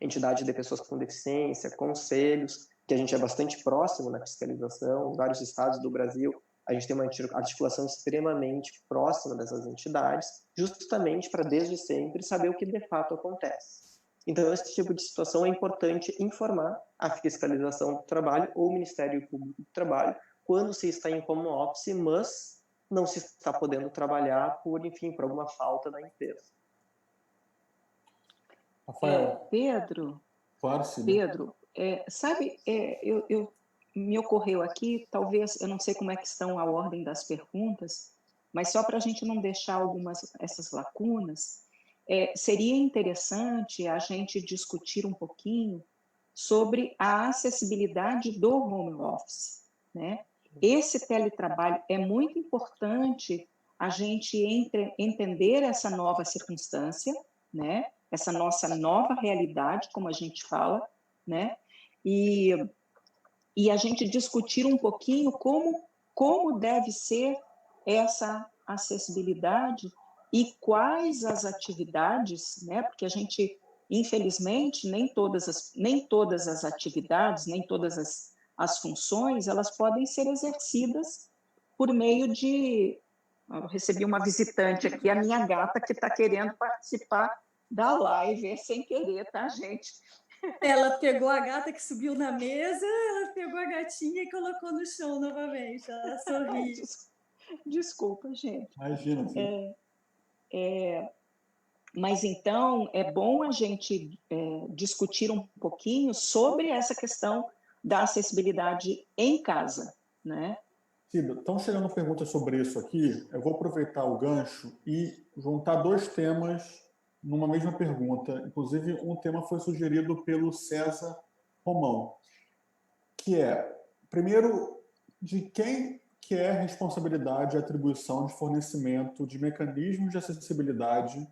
Entidade de pessoas com deficiência, conselhos, que a gente é bastante próximo na fiscalização, em vários estados do Brasil, a gente tem uma articulação extremamente próxima dessas entidades, justamente para, desde sempre, saber o que de fato acontece. Então, esse tipo de situação é importante informar a fiscalização do trabalho ou o Ministério Público do Trabalho quando se está em home office, mas não se está podendo trabalhar por, enfim, por alguma falta da empresa. Rafael. Pedro, Claro, sim. Pedro, sabe, me ocorreu aqui, talvez, eu não sei como é que estão a ordem das perguntas, mas só para a gente não deixar essas lacunas, seria interessante a gente discutir um pouquinho sobre a acessibilidade do home office, né? Esse teletrabalho é muito importante a gente entender essa nova circunstância, né? Essa nossa nova realidade, como a gente fala, né? E a gente discutir um pouquinho como deve ser essa acessibilidade e quais as atividades, né? Porque a gente, infelizmente, nem todas as atividades, nem todas as funções, elas podem ser exercidas por meio de... Eu recebi uma visitante aqui, a minha gata, que está querendo participar da live, sem querer, tá, gente? Ela pegou a gata que subiu na mesa, ela pegou a gatinha e colocou no chão novamente. Ela sorriu. Desculpa, gente. Imagina. Mas então é bom a gente discutir um pouquinho sobre essa questão da acessibilidade em casa, né? Cida, estão chegando perguntas sobre isso aqui. Eu vou aproveitar o gancho e juntar dois temas numa mesma pergunta. Inclusive, um tema foi sugerido pelo César Romão, que é, primeiro, de quem que é a responsabilidade e atribuição de fornecimento de mecanismos de acessibilidade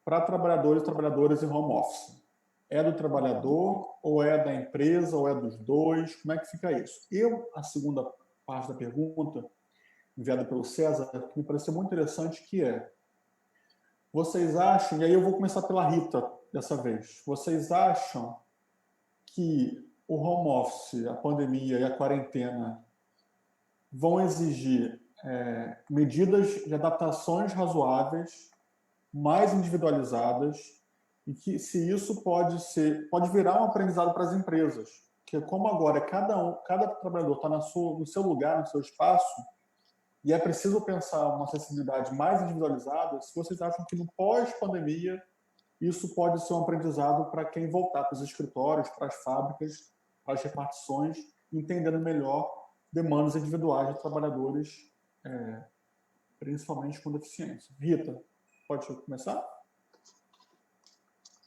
para trabalhadores e trabalhadoras em home office? É do trabalhador, ou é da empresa, ou é dos dois? Como é que fica isso? A segunda parte da pergunta, enviada pelo César, que me pareceu muito interessante, que é, vocês acham, e aí eu vou começar pela Rita dessa vez, vocês acham que o home office, a pandemia e a quarentena vão exigir medidas de adaptações razoáveis, mais individualizadas, e que se isso pode virar um aprendizado para as empresas, que como agora cada trabalhador está no seu lugar, no seu espaço, e é preciso pensar uma acessibilidade mais individualizada, se vocês acham que no pós-pandemia isso pode ser um aprendizado para quem voltar para os escritórios, para as fábricas, para as repartições, entendendo melhor demandas individuais de trabalhadores, principalmente com deficiência. Rita, pode começar?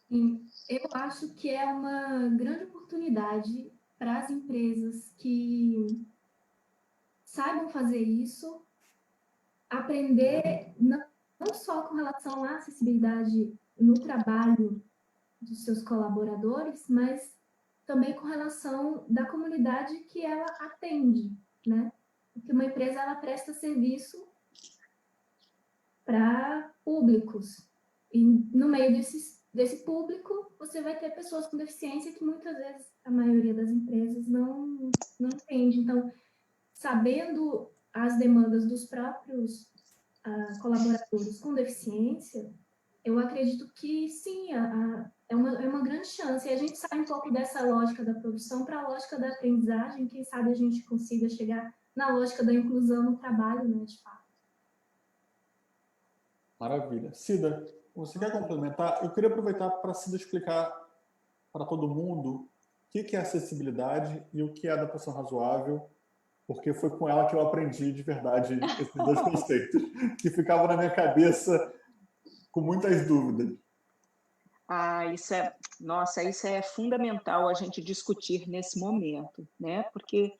Sim, eu acho que é uma grande oportunidade para as empresas que saibam fazer isso, aprender não só com relação à acessibilidade no trabalho dos seus colaboradores, mas também com relação da comunidade que ela atende, né? Porque uma empresa, ela presta serviço para públicos, e no meio desse público, você vai ter pessoas com deficiência que muitas vezes a maioria das empresas não entende. Então, sabendo as demandas dos próprios colaboradores com deficiência, eu acredito que sim, é uma grande chance. E a gente sai um pouco dessa lógica da produção para a lógica da aprendizagem, quem sabe a gente consiga chegar na lógica da inclusão no trabalho, né, de fato. Maravilha. Cida, você quer complementar? Eu queria aproveitar para a Cida explicar para todo mundo o que é acessibilidade e o que é adaptação razoável, porque foi com ela que eu aprendi de verdade esses dois conceitos, que ficavam na minha cabeça com muitas dúvidas. Isso é fundamental a gente discutir nesse momento, né? Porque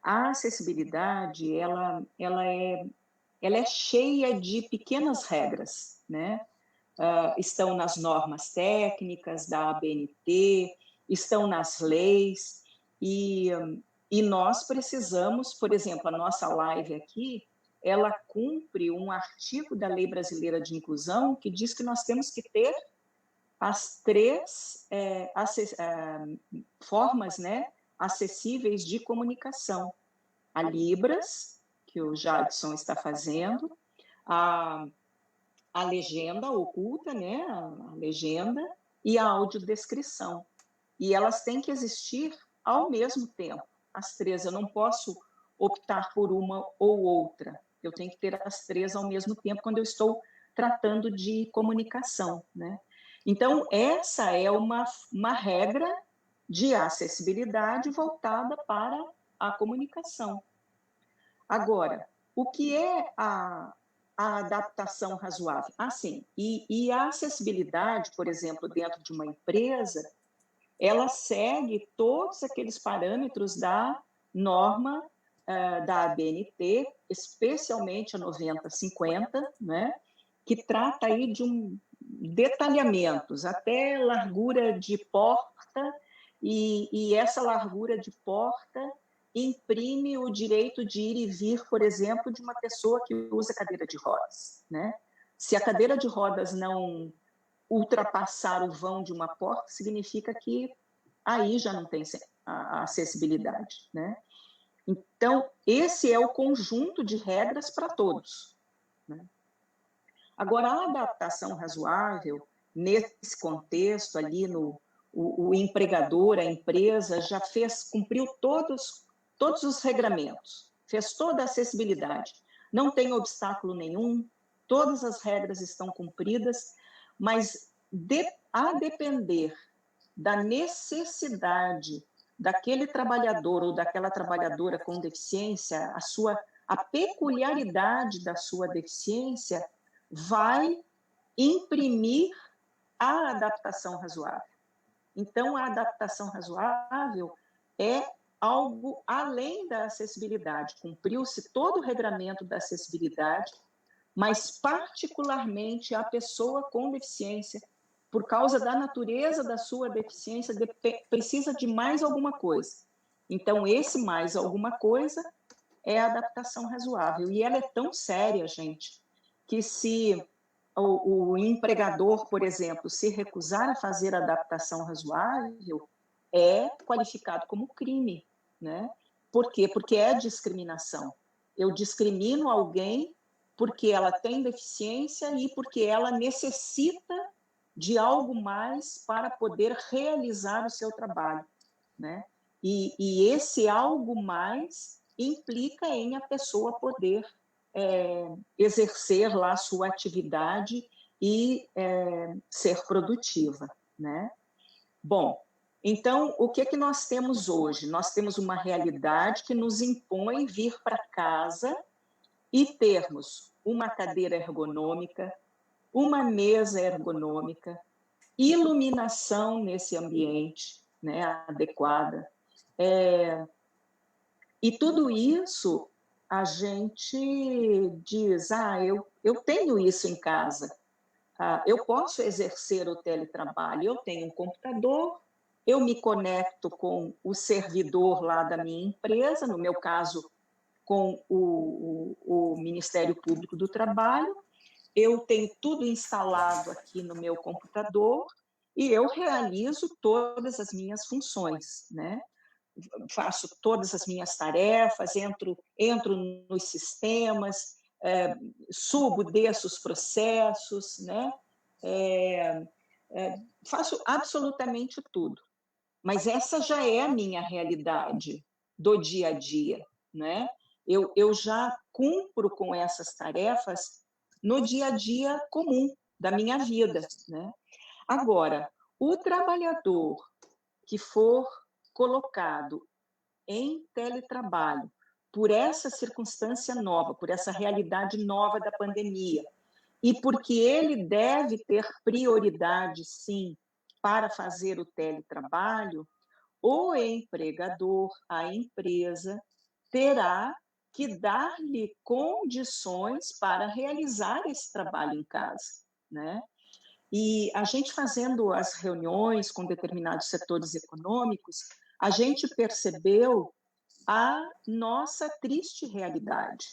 a acessibilidade, ela é cheia de pequenas regras, né? Estão nas normas técnicas da ABNT, estão nas leis, e nós precisamos, por exemplo, a nossa live aqui, ela cumpre um artigo da Lei Brasileira de Inclusão que diz que nós temos que ter as três formas, né, acessíveis de comunicação. A Libras, que o Jadson está fazendo, a legenda oculta, né, a legenda, e a audiodescrição. E elas têm que existir ao mesmo tempo, as três. Eu não posso optar por uma ou outra. Eu tenho que ter as três ao mesmo tempo quando eu estou tratando de comunicação, né? Então, essa é uma regra de acessibilidade voltada para a comunicação. Agora, o que é a adaptação razoável? Sim, e a acessibilidade, por exemplo, dentro de uma empresa, ela segue todos aqueles parâmetros da norma da ABNT, especialmente a 9050, né, que trata aí de detalhamentos, até largura de porta, e essa largura de porta imprime o direito de ir e vir, por exemplo, de uma pessoa que usa cadeira de rodas, né? Se a cadeira de rodas não ultrapassar o vão de uma porta, significa que aí já não tem a acessibilidade, né? Então, esse é o conjunto de regras para todos, né? Agora, a adaptação razoável, nesse contexto ali, o empregador, a empresa, já cumpriu todos os regramentos, fez toda a acessibilidade, não tem obstáculo nenhum, todas as regras estão cumpridas, mas a depender da necessidade daquele trabalhador ou daquela trabalhadora com deficiência, a peculiaridade da sua deficiência vai imprimir a adaptação razoável. Então, a adaptação razoável é algo além da acessibilidade. Cumpriu-se todo o regramento da acessibilidade, mas particularmente a pessoa com deficiência, por causa da natureza da sua deficiência, precisa de mais alguma coisa. Então, esse mais alguma coisa é a adaptação razoável. E ela é tão séria, gente, que se o empregador, por exemplo, se recusar a fazer a adaptação razoável, é qualificado como crime, né? Por quê? Porque é discriminação. Eu discrimino alguém porque ela tem deficiência e porque ela necessita de algo mais para poder realizar o seu trabalho, né? E esse algo mais implica em a pessoa poder exercer lá a sua atividade e ser produtiva, né? Bom, então, o que nós temos hoje? Nós temos uma realidade que nos impõe vir para casa e termos uma cadeira ergonômica, uma mesa ergonômica, iluminação nesse ambiente, né, adequada. E tudo isso a gente diz, eu tenho isso em casa, eu posso exercer o teletrabalho, eu tenho um computador, eu me conecto com o servidor lá da minha empresa, no meu caso, com o Ministério Público do Trabalho, eu tenho tudo instalado aqui no meu computador e eu realizo todas as minhas funções, né? Faço todas as minhas tarefas, entro nos sistemas, subo, desço os processos, né? Faço absolutamente tudo. Mas essa já é a minha realidade do dia a dia, né? Eu já cumpro com essas tarefas no dia a dia comum da minha vida, né? Agora, o trabalhador que for colocado em teletrabalho por essa circunstância nova, por essa realidade nova da pandemia, e porque ele deve ter prioridade, sim, para fazer o teletrabalho, o empregador, a empresa, terá que dar-lhe condições para realizar esse trabalho em casa, né? E a gente fazendo as reuniões com determinados setores econômicos, a gente percebeu a nossa triste realidade,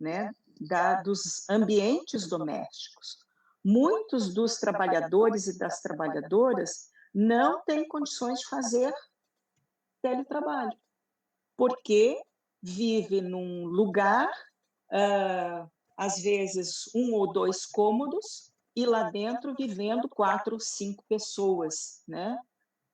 né, dos ambientes domésticos. Muitos dos trabalhadores e das trabalhadoras não têm condições de fazer teletrabalho, porque vive num lugar, às vezes 1 ou 2 cômodos, e lá dentro vivendo 4 ou 5 pessoas, né?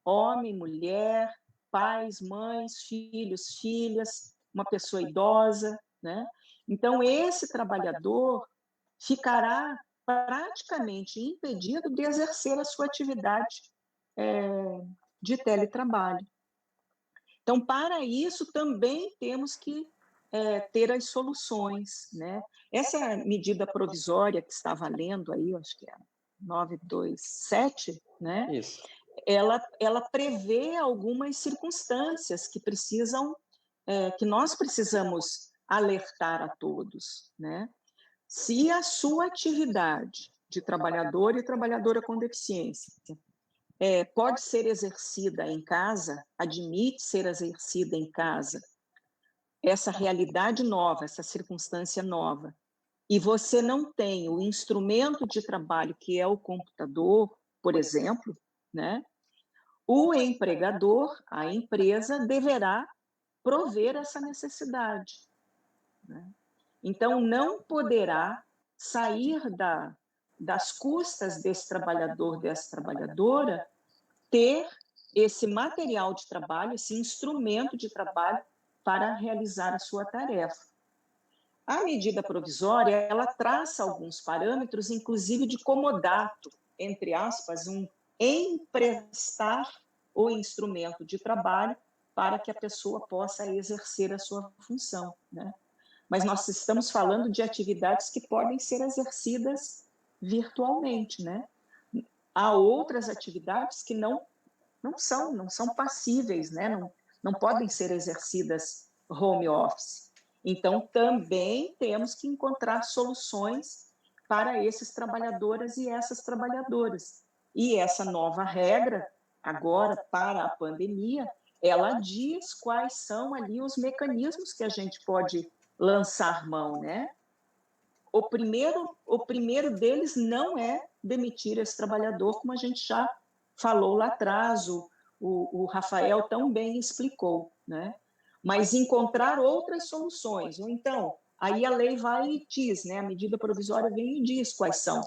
Homem, mulher, pais, mães, filhos, filhas, uma pessoa idosa, né? Então, esse trabalhador ficará praticamente impedido de exercer a sua atividade de teletrabalho. Então, para isso, também temos que ter as soluções, né? Essa medida provisória que está valendo aí, acho que é 927, né? Isso. Ela prevê algumas circunstâncias que que nós precisamos alertar a todos, né? Se a sua atividade de trabalhador e trabalhadora com deficiência pode ser exercida em casa, admite ser exercida em casa, essa realidade nova, essa circunstância nova, e você não tem o instrumento de trabalho que é o computador, por exemplo, né? O empregador, a empresa, deverá prover essa necessidade, né? Então, não poderá sair das custas desse trabalhador, dessa trabalhadora, ter esse material de trabalho, esse instrumento de trabalho para realizar a sua tarefa. A medida provisória, ela traça alguns parâmetros, inclusive de comodato, entre aspas, emprestar o instrumento de trabalho para que a pessoa possa exercer a sua função, né? Mas nós estamos falando de atividades que podem ser exercidas virtualmente, né? Há outras atividades que não são passíveis, né? Não podem ser exercidas home office. Então, também temos que encontrar soluções para esses trabalhadores e essas trabalhadoras. E essa nova regra, agora para a pandemia, ela diz quais são ali os mecanismos que a gente pode lançar mão, né? O primeiro deles não é demitir esse trabalhador, como a gente já falou lá atrás, o Rafael tão bem explicou, né? Mas encontrar outras soluções. Ou então, aí a lei vai e diz, né? A medida provisória vem e diz quais são.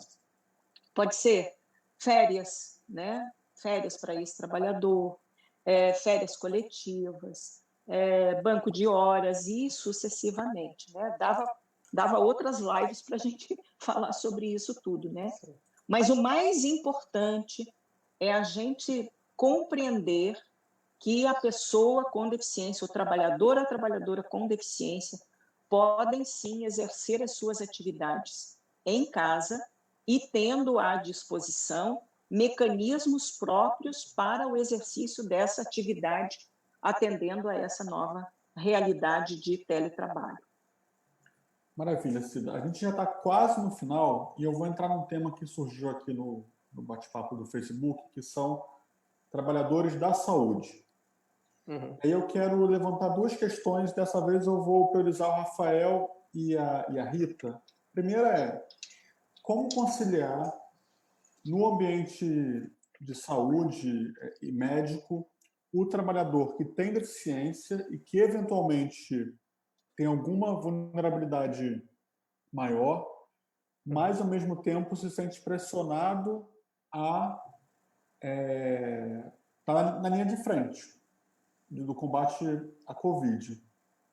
Pode ser férias, né? Férias para esse trabalhador, férias coletivas, banco de horas e sucessivamente, né? Dava outras lives para a gente falar sobre isso tudo, né? Mas o mais importante é a gente compreender que a pessoa com deficiência, a trabalhadora com deficiência, podem sim exercer as suas atividades em casa e tendo à disposição mecanismos próprios para o exercício dessa atividade, atendendo a essa nova realidade de teletrabalho. Maravilha, Cida. A gente já está quase no final e eu vou entrar num tema que surgiu aqui no bate-papo do Facebook, que são trabalhadores da saúde. Aí eu quero levantar duas questões. Dessa vez eu vou priorizar o Rafael e a Rita. A primeira é como conciliar no ambiente de saúde e médico o trabalhador que tem deficiência e que eventualmente tem alguma vulnerabilidade maior, mas ao mesmo tempo se sente pressionado a estar na linha de frente do combate à Covid.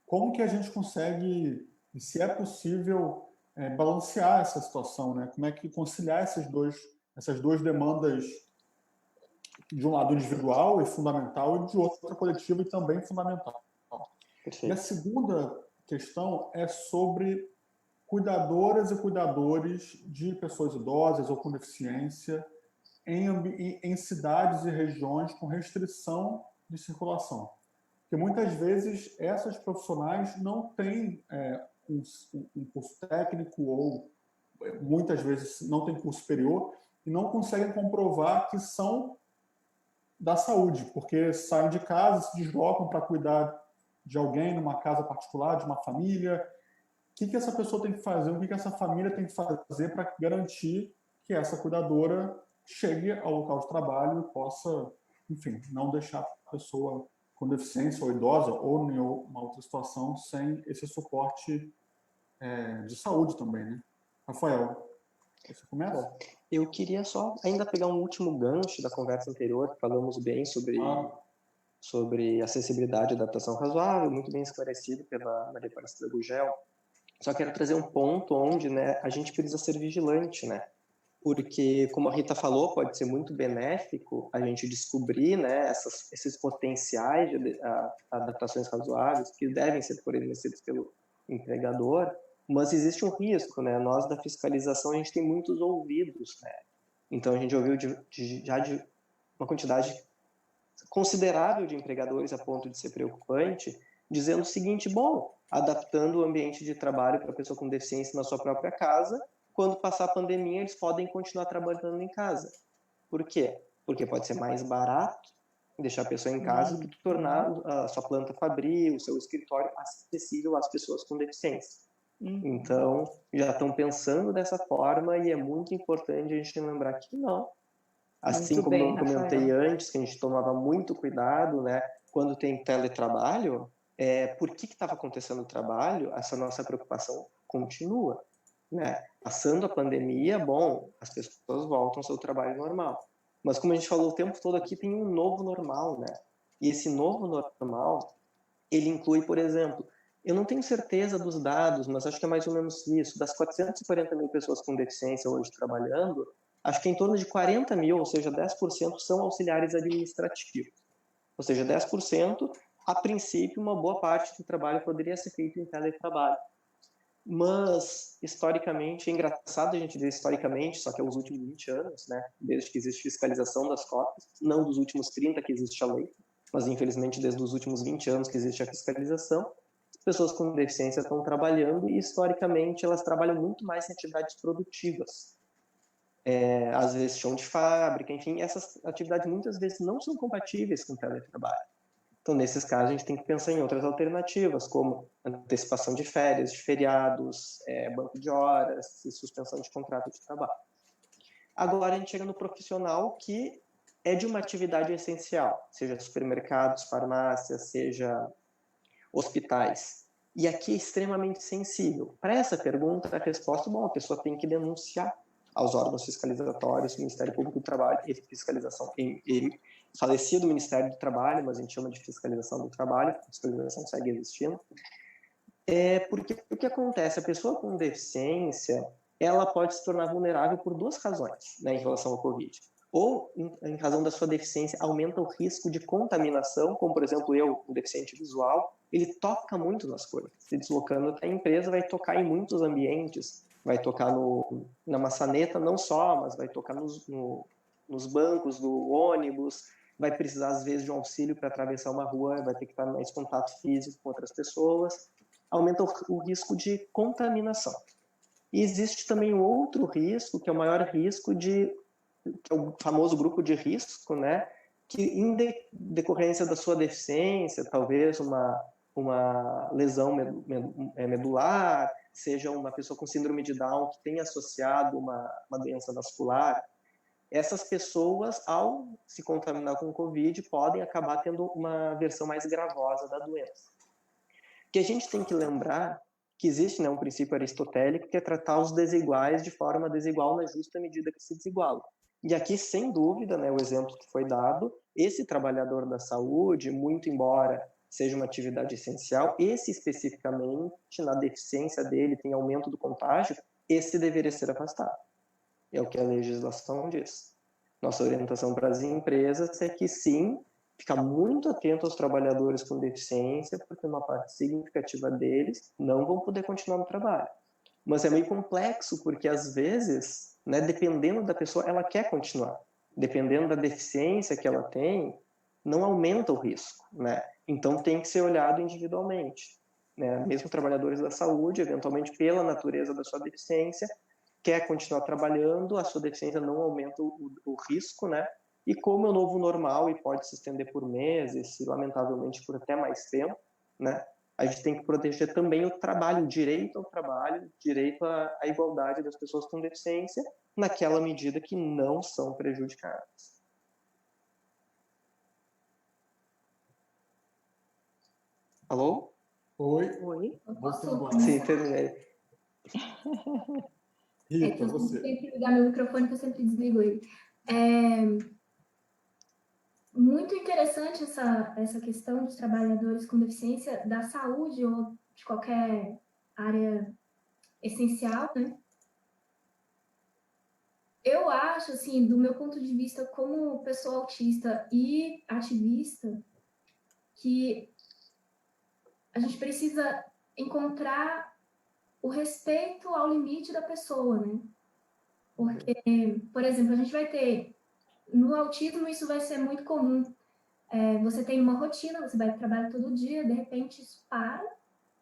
Como que a gente consegue, e se é possível, balancear essa situação, né? Como é que conciliar essas duas demandas, de um lado individual e fundamental, e de outro coletivo e também fundamental. Perfeito. E a segunda questão é sobre cuidadoras e cuidadores de pessoas idosas ou com deficiência em cidades e regiões com restrição de circulação. Porque muitas vezes essas profissionais não têm um curso técnico ou muitas vezes não têm curso superior e não conseguem comprovar que são da saúde, porque saem de casa, se deslocam para cuidar de alguém numa casa particular, de uma família. O que essa pessoa tem que fazer, o que essa família tem que fazer para garantir que essa cuidadora chegue ao local de trabalho e possa, enfim, não deixar a pessoa com deficiência ou idosa ou em uma outra situação sem esse suporte de saúde também, né? Rafael, você começa? Bom, eu queria só ainda pegar um último gancho da conversa anterior, que falamos bem sobre acessibilidade e adaptação razoável, muito bem esclarecido pela Maria Aparecida Gugel. Só quero trazer um ponto onde, né, a gente precisa ser vigilante, né? Porque, como a Rita falou, pode ser muito benéfico a gente descobrir, né, esses potenciais de adaptações razoáveis que devem ser fornecidos pelo empregador, mas existe um risco, né? Nós, da fiscalização, a gente tem muitos ouvidos, né? Então, a gente ouviu já de uma quantidade considerável de empregadores a ponto de ser preocupante, dizendo o seguinte: bom, adaptando o ambiente de trabalho para a pessoa com deficiência na sua própria casa, quando passar a pandemia, eles podem continuar trabalhando em casa. Por quê? Porque pode ser mais barato deixar a pessoa em casa do que tornar a sua planta fabril, o seu escritório acessível às pessoas com deficiência. Então, já estão pensando dessa forma e é muito importante a gente lembrar que não. Assim muito como bem, eu comentei Rafael. Antes, que a gente tomava muito cuidado, né, quando tem teletrabalho, por que estava acontecendo o trabalho, essa nossa preocupação continua. Né? Passando a pandemia, bom, as pessoas voltam ao seu trabalho normal. Mas como a gente falou o tempo todo aqui, tem um novo normal, né? E esse novo normal, ele inclui, por exemplo, eu não tenho certeza dos dados, mas acho que é mais ou menos isso, das 440 mil pessoas com deficiência hoje trabalhando, acho que em torno de 40 mil, ou seja, 10% são auxiliares administrativos. Ou seja, 10% a princípio, uma boa parte do trabalho poderia ser feito em teletrabalho. Mas, historicamente, é engraçado a gente dizer historicamente, só que é os últimos 20 anos, né, desde que existe fiscalização das cotas, não dos últimos 30 que existe a lei, mas, infelizmente, desde os últimos 20 anos que existe a fiscalização, as pessoas com deficiência estão trabalhando e, historicamente, elas trabalham muito mais em atividades produtivas. Às vezes, chão de fábrica, enfim, essas atividades muitas vezes não são compatíveis com o teletrabalho. Então, nesses casos, a gente tem que pensar em outras alternativas, como antecipação de férias, de feriados, banco de horas e suspensão de contrato de trabalho. Agora, a gente chega no profissional que é de uma atividade essencial, seja supermercados, farmácias, seja hospitais. E aqui é extremamente sensível. Para essa pergunta, a resposta, a pessoa tem que denunciar aos órgãos fiscalizatórios, Ministério Público do Trabalho e fiscalização, falecido Ministério do Trabalho, mas a gente chama de fiscalização do trabalho, a fiscalização segue existindo. Porque o que acontece? A pessoa com deficiência, ela pode se tornar vulnerável por duas razões, né, em relação ao Covid. Ou, em razão da sua deficiência, aumenta o risco de contaminação, como, por exemplo, eu, um deficiente visual, ele toca muito nas coisas. Se deslocando até a empresa, vai tocar em muitos ambientes, vai tocar na maçaneta, não só, mas vai tocar nos bancos do ônibus, vai precisar, às vezes, de um auxílio para atravessar uma rua, vai ter que estar em mais contato físico com outras pessoas, aumenta o risco de contaminação. E existe também um outro risco, que é o maior risco que é o famoso grupo de risco, né? Que em decorrência da sua deficiência, talvez uma lesão medular, seja uma pessoa com síndrome de Down que tenha associado uma doença vascular, essas pessoas, ao se contaminar com o Covid, podem acabar tendo uma versão mais gravosa da doença. Que a gente tem que lembrar que existe, né, um princípio aristotélico que é tratar os desiguais de forma desigual na justa medida que se desigualam. E aqui, sem dúvida, né, o exemplo que foi dado, esse trabalhador da saúde, muito embora seja uma atividade essencial, esse especificamente, na deficiência dele, tem aumento do contágio, esse deveria ser afastado. É o que a legislação diz. Nossa orientação para as empresas é que, sim, ficar muito atento aos trabalhadores com deficiência, porque uma parte significativa deles não vão poder continuar no trabalho. Mas é meio complexo, porque às vezes, né, dependendo da pessoa, ela quer continuar. Dependendo da deficiência que ela tem, não aumenta o risco, né? Então tem que ser olhado individualmente, né? Mesmo trabalhadores da saúde, eventualmente pela natureza da sua deficiência, quer continuar trabalhando, a sua deficiência não aumenta o risco, né? E como é o novo normal e pode se estender por meses, e lamentavelmente por até mais tempo, né? A gente tem que proteger também o trabalho, o direito ao trabalho, o direito à igualdade das pessoas com deficiência, naquela medida que não são prejudicadas. Alô? Oi? Oi? Sim, terminei. Rita, você. Eu tenho que ligar meu microfone, que eu sempre desligo ele. Muito interessante essa questão dos trabalhadores com deficiência da saúde ou de qualquer área essencial, né? Eu acho, assim, do meu ponto de vista como pessoa autista e ativista, que a gente precisa encontrar o respeito ao limite da pessoa, né? Porque, por exemplo, a gente vai ter... No autismo, isso vai ser muito comum. Você tem uma rotina, você vai trabalhar todo dia, de repente isso para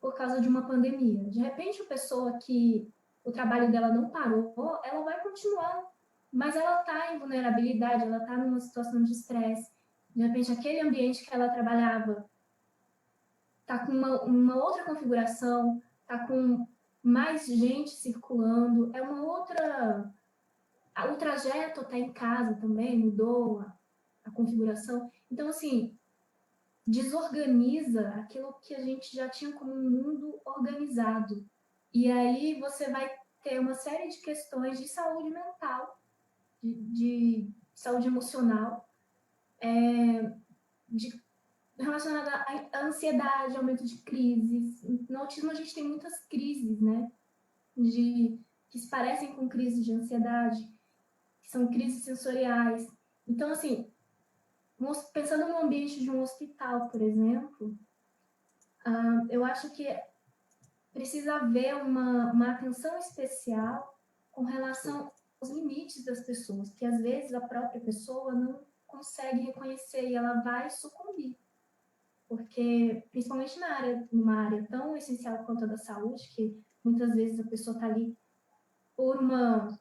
por causa de uma pandemia. De repente, a pessoa que o trabalho dela não parou, ela vai continuar, mas ela está em vulnerabilidade, ela está numa situação de estresse. De repente, aquele ambiente que ela trabalhava está com uma outra configuração, está com mais gente circulando, é uma outra... O trajeto está em casa também, mudou a configuração. Então, assim, desorganiza aquilo que a gente já tinha como um mundo organizado. E aí você vai ter uma série de questões de saúde mental, de saúde emocional, relacionada à ansiedade, aumento de crises. No autismo a gente tem muitas crises, né? Que se parecem com crises de ansiedade, que são crises sensoriais. Então, assim, Pensando no ambiente de um hospital, por exemplo, eu acho que precisa haver uma atenção especial com relação aos limites das pessoas, que às vezes a própria pessoa não consegue reconhecer e ela vai sucumbir. Porque, principalmente numa área tão essencial quanto a da saúde, que muitas vezes a pessoa está ali por uma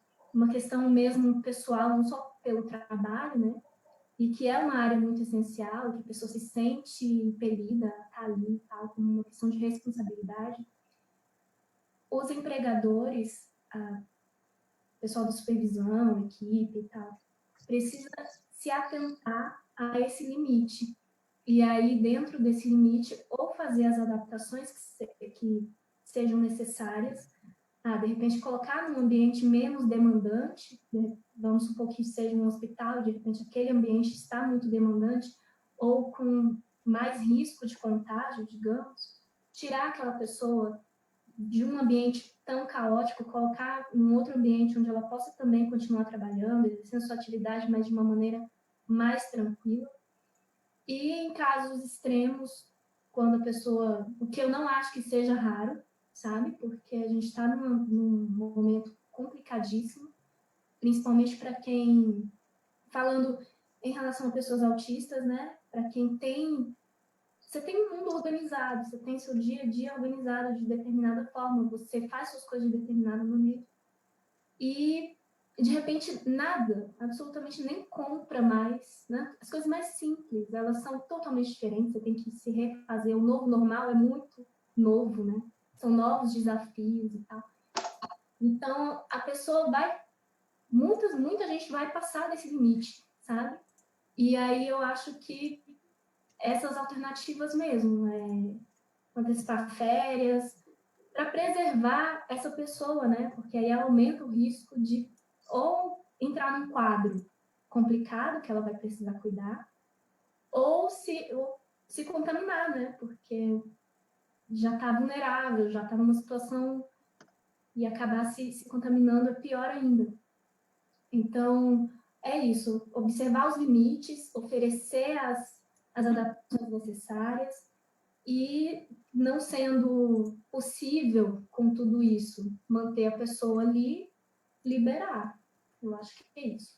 questão mesmo pessoal, não só pelo trabalho, né? E que é uma área muito essencial, que a pessoa se sente impelida a estar ali, tal, como uma questão de responsabilidade. Os empregadores, pessoal da supervisão, equipe e tal, precisa se atentar a esse limite. E aí, dentro desse limite, ou fazer as adaptações que sejam necessárias, de repente colocar num ambiente menos demandante, né? Vamos supor que seja um hospital, de repente aquele ambiente está muito demandante, ou com mais risco de contágio, digamos, tirar aquela pessoa de um ambiente tão caótico, colocar em um outro ambiente onde ela possa também continuar trabalhando, exercendo sua atividade, mas de uma maneira mais tranquila. E em casos extremos, quando a pessoa... O que eu não acho que seja raro, sabe? Porque a gente está num momento complicadíssimo, principalmente para quem... Falando em relação a pessoas autistas, né? Para quem tem... Você tem um mundo organizado, você tem seu dia a dia organizado de determinada forma, você faz suas coisas de determinada maneira. E, de repente, nada, absolutamente nem compra mais, né? As coisas mais simples, elas são totalmente diferentes, você tem que se refazer. O novo normal é muito novo, né? São novos desafios e tal. Então, a pessoa vai... Muita gente vai passar desse limite, sabe? E aí eu acho que essas alternativas mesmo, antecipar férias, para preservar essa pessoa, né? Porque aí ela aumenta o risco de ou entrar num quadro complicado que ela vai precisar cuidar, ou se contaminar, né? Porque já está vulnerável, já está numa situação e acabar se contaminando é pior ainda. Então, é isso, observar os limites, oferecer as adaptações necessárias e, não sendo possível, com tudo isso, manter a pessoa ali, liberar. Eu acho que é isso.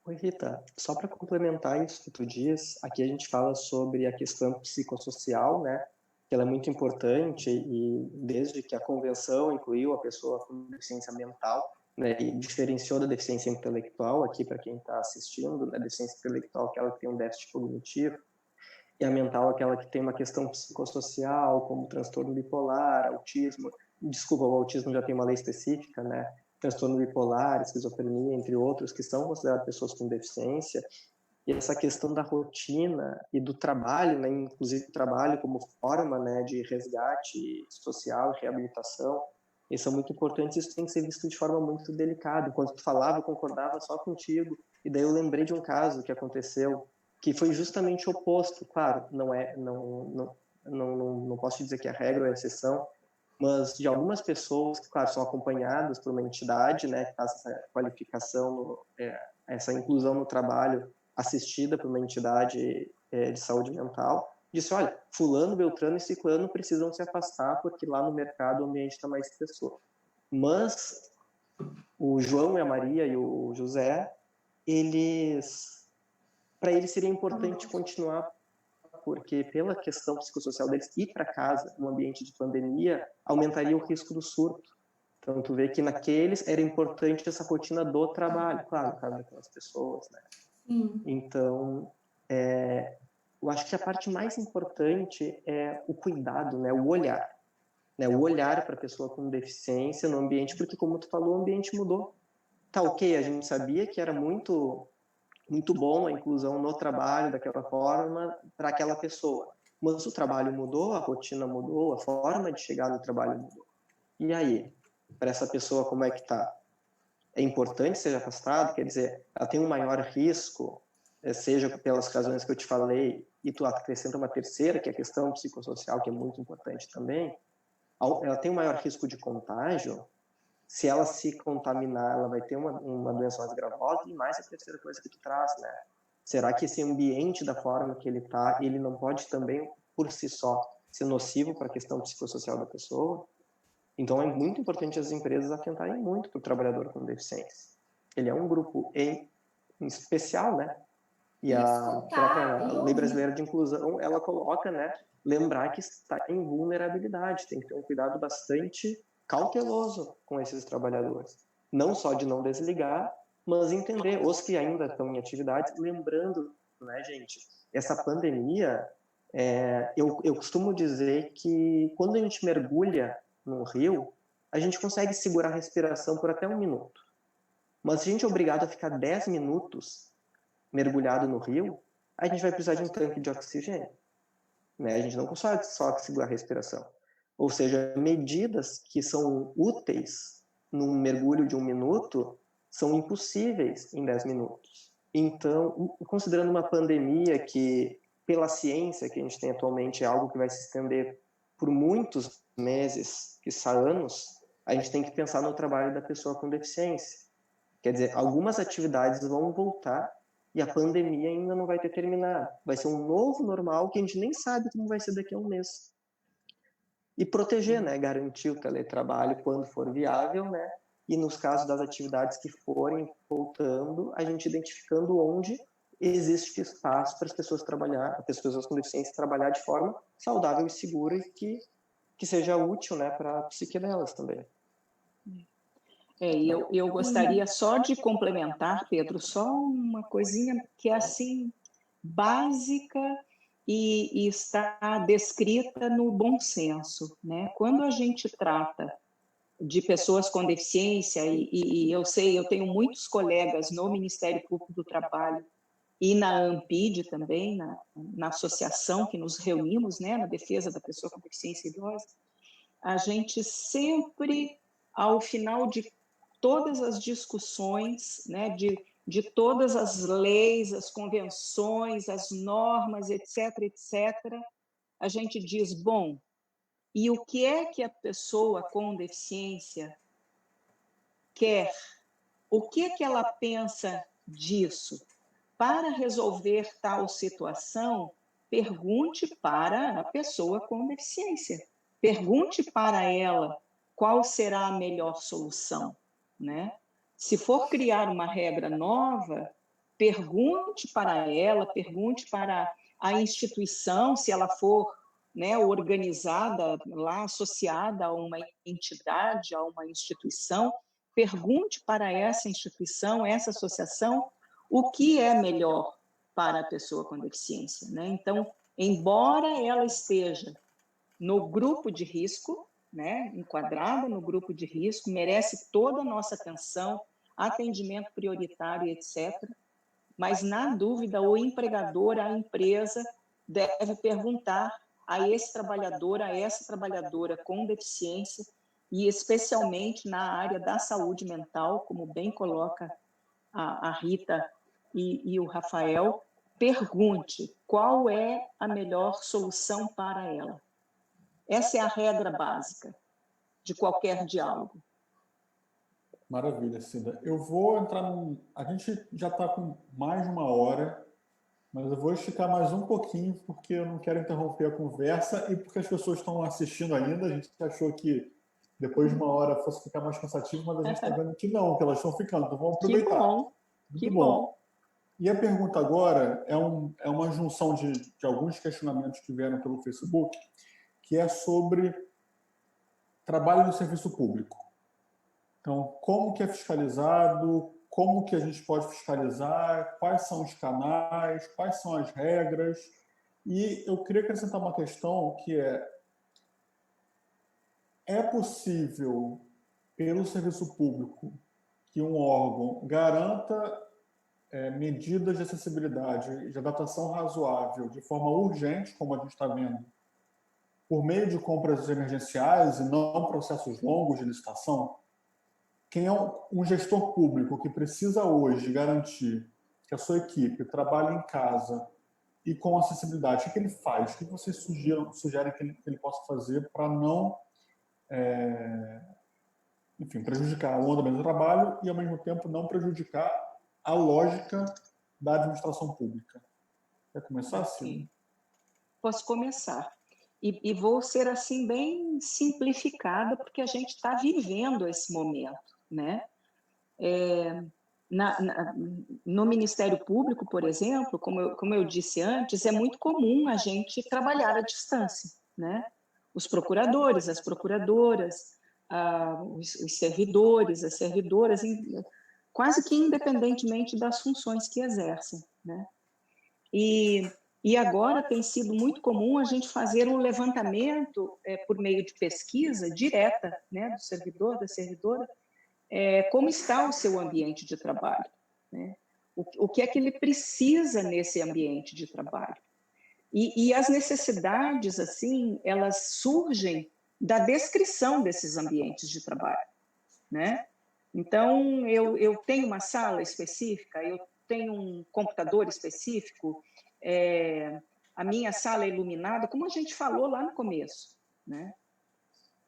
Oi, Rita, só para complementar isso que tu diz, aqui a gente fala sobre a questão psicossocial, né? Que ela é muito importante e desde que a convenção incluiu a pessoa com deficiência mental, né, e diferenciou da deficiência intelectual, aqui para quem está assistindo, né, a deficiência intelectual é aquela que tem um déficit cognitivo, e a mental é aquela que tem uma questão psicossocial, como transtorno bipolar, autismo. Desculpa, o autismo já tem uma lei específica, né? Transtorno bipolar, esquizofrenia, entre outros, que são consideradas pessoas com deficiência. E essa questão da rotina e do trabalho, né? Inclusive o trabalho como forma, né, de resgate social e reabilitação, eles são muito importantes. Isso tem que ser visto de forma muito delicada. Enquanto tu falava, eu concordava só contigo. E daí eu lembrei de um caso que aconteceu que foi justamente o oposto. Claro, não posso dizer que a regra é a exceção, mas de algumas pessoas que, claro, são acompanhadas por uma entidade, né, que faz essa qualificação, essa inclusão no trabalho, assistida por uma entidade de saúde mental, disse, olha, fulano, beltrano e ciclano precisam se afastar porque lá no mercado o ambiente está mais estressor. Mas o João e a Maria e o José, para eles seria importante continuar, porque pela questão psicossocial deles, ir para casa no ambiente de pandemia aumentaria o risco do surto. Então, tu vê que naqueles era importante essa rotina do trabalho, claro, no caso daquelas pessoas, né? Então, eu acho que a parte mais importante é o cuidado, né? O olhar. Né? O olhar para a pessoa com deficiência no ambiente, porque, como tu falou, o ambiente mudou. Tá ok, a gente sabia que era muito bom a inclusão no trabalho daquela forma para aquela pessoa. Mas o trabalho mudou, a rotina mudou, a forma de chegar no trabalho mudou. E aí, para essa pessoa, como é que tá? É importante ser afastado? Quer dizer, ela tem um maior risco, seja pelas razões que eu te falei, e tu acrescenta uma terceira, que é a questão psicossocial, que é muito importante também. Ela tem um maior risco de contágio. Se ela se contaminar, ela vai ter uma doença mais gravosa, e mais a terceira coisa que tu traz, né? Será que esse ambiente, da forma que ele está, ele não pode também, por si só, ser nocivo para a questão psicossocial da pessoa? Então, é muito importante as empresas atentarem muito para o trabalhador com deficiência. Ele é um grupo em especial, né? E a própria Lei Brasileira de Inclusão, ela coloca, né, lembrar que está em vulnerabilidade, tem que ter um cuidado bastante cauteloso com esses trabalhadores. Não só de não desligar, mas entender os que ainda estão em atividade, lembrando, né, gente, essa pandemia, eu costumo dizer que quando a gente mergulha no rio, a gente consegue segurar a respiração por até 1 minuto. Mas se a gente é obrigado a ficar 10 minutos mergulhado no rio, a gente vai precisar de um tanque de oxigênio. Né? A gente não consegue só segurar a respiração. Ou seja, medidas que são úteis num mergulho de 1 minuto são impossíveis em 10 minutos. Então, considerando uma pandemia que, pela ciência que a gente tem atualmente, é algo que vai se estender por muitos meses, quiçá anos, a gente tem que pensar no trabalho da pessoa com deficiência. Quer dizer, algumas atividades vão voltar e a pandemia ainda não vai ter terminado. Vai ser um novo normal que a gente nem sabe como vai ser daqui a 1 mês. E proteger, né? Garantir o teletrabalho quando for viável, né? E nos casos das atividades que forem voltando, a gente identificando onde existe espaço para as pessoas trabalhar, para as pessoas com deficiência trabalhar de forma saudável e segura e que seja útil, né, para a psique delas também. Eu gostaria só de complementar, Pedro, só uma coisinha que é assim básica e está descrita no bom senso, né? Quando a gente trata de pessoas com deficiência, e eu sei, eu tenho muitos colegas no Ministério Público do Trabalho e na ANPID também, na associação que nos reunimos, né, na defesa da pessoa com deficiência idosa, a gente sempre, ao final de todas as discussões, né, de todas as leis, as convenções, as normas, etc., etc., a gente diz, bom, e o que é que a pessoa com deficiência quer? O que é que ela pensa disso? Para resolver tal situação, pergunte para a pessoa com deficiência. Pergunte para ela qual será a melhor solução, né? Se for criar uma regra nova, pergunte para ela, pergunte para a instituição, se ela for, né, organizada lá, associada a uma entidade, a uma instituição, pergunte para essa instituição, essa associação, o que é melhor para a pessoa com deficiência, né? Então, embora ela esteja no grupo de risco, né, enquadrada no grupo de risco, merece toda a nossa atenção, atendimento prioritário, etc. Mas, na dúvida, o empregador, a empresa, deve perguntar a esse trabalhador, a essa trabalhadora com deficiência, e especialmente na área da saúde mental, como bem coloca a Rita e o Rafael, pergunte qual é a melhor solução para ela. Essa é a regra básica de qualquer diálogo. Maravilha, Cida. Eu vou entrar A gente já está com mais de 1 hora, mas eu vou esticar mais um pouquinho, porque eu não quero interromper a conversa e porque as pessoas estão assistindo ainda. A gente achou que depois de 1 hora fosse ficar mais cansativo, mas a gente está vendo que não, que elas estão ficando. Então vamos aproveitar. Que bom, que bom. E a pergunta agora é uma junção de alguns questionamentos que vieram pelo Facebook, que é sobre trabalho no serviço público. Então, como que é fiscalizado, como que a gente pode fiscalizar, quais são os canais, quais são as regras. E eu queria acrescentar uma questão que é possível, pelo serviço público, que um órgão garanta medidas de acessibilidade, de adaptação razoável, de forma urgente, como a gente está vendo, por meio de compras emergenciais e não processos longos de licitação? Quem é um gestor público que precisa hoje garantir que a sua equipe trabalhe em casa e com acessibilidade, o que ele faz? O que vocês sugerem que ele possa fazer para não prejudicar o andamento do trabalho e, ao mesmo tempo, não prejudicar a lógica da administração pública. Quer começar, Ok. Silvia? Posso começar. E vou ser assim bem simplificada, porque a gente está vivendo esse momento, né? No Ministério Público, por exemplo, como eu disse antes, é muito comum a gente trabalhar à distância, né? Os procuradores, as procuradoras, os servidores, as servidoras, quase que independentemente das funções que exercem, né? E agora tem sido muito comum a gente fazer um levantamento por meio de pesquisa direta, né, do servidor, da servidora, como está o seu ambiente de trabalho, né? O que é que ele precisa nesse ambiente de trabalho. E as necessidades, assim, elas surgem da descrição desses ambientes de trabalho, né? Então, eu tenho uma sala específica, eu tenho um computador específico, a minha sala é iluminada, como a gente falou lá no começo, né?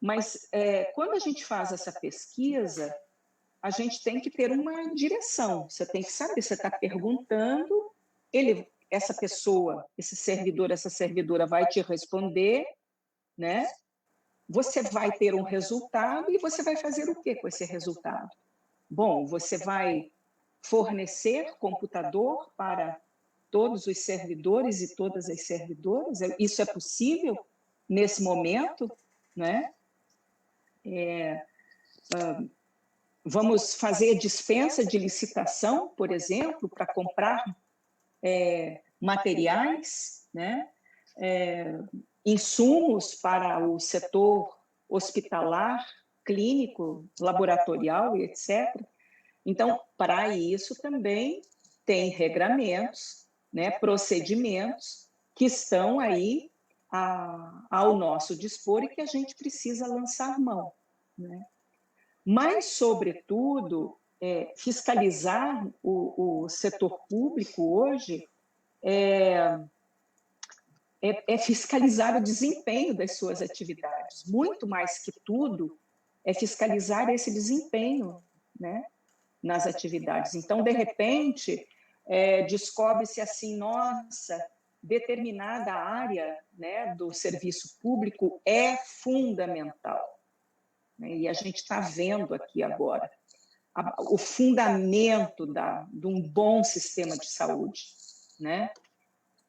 Mas quando a gente faz essa pesquisa, a gente tem que ter uma direção. Você tem que saber, você está perguntando, essa pessoa, esse servidor, essa servidora vai te responder, né? Você vai ter um resultado e você vai fazer o quê com esse resultado? Bom, você vai fornecer computador para todos os servidores e todas as servidoras? Isso é possível nesse momento, né? Vamos fazer dispensa de licitação, por exemplo, para comprar materiais, né? Insumos para o setor hospitalar, clínico, laboratorial e etc. Então, para isso também tem regramentos, né, procedimentos que estão aí ao nosso dispor e que a gente precisa lançar mão, né? Mas, sobretudo, fiscalizar o setor público hoje é fiscalizar o desempenho das suas atividades. Muito mais que tudo, é fiscalizar esse desempenho, né, nas atividades. Então, de repente, descobre-se assim, nossa, determinada área, né, do serviço público é fundamental. E a gente está vendo aqui agora o fundamento de um bom sistema de saúde, né?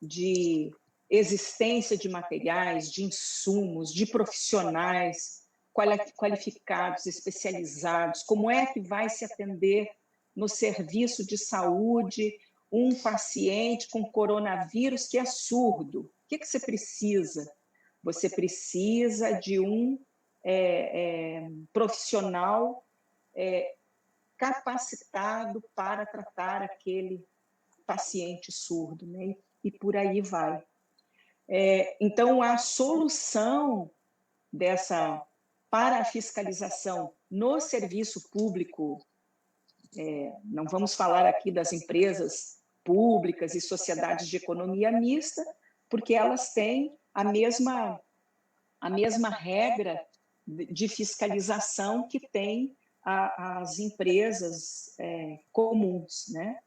De existência de materiais, de insumos, de profissionais qualificados, especializados. Como é que vai se atender no serviço de saúde um paciente com coronavírus que é surdo? O que você precisa? Você precisa de um profissional capacitado para tratar aquele paciente surdo, né? E por aí vai. Então, a solução para a fiscalização no serviço público, não vamos falar aqui das empresas públicas e sociedades de economia mista, porque elas têm a mesma regra de fiscalização que tem as empresas comuns, né?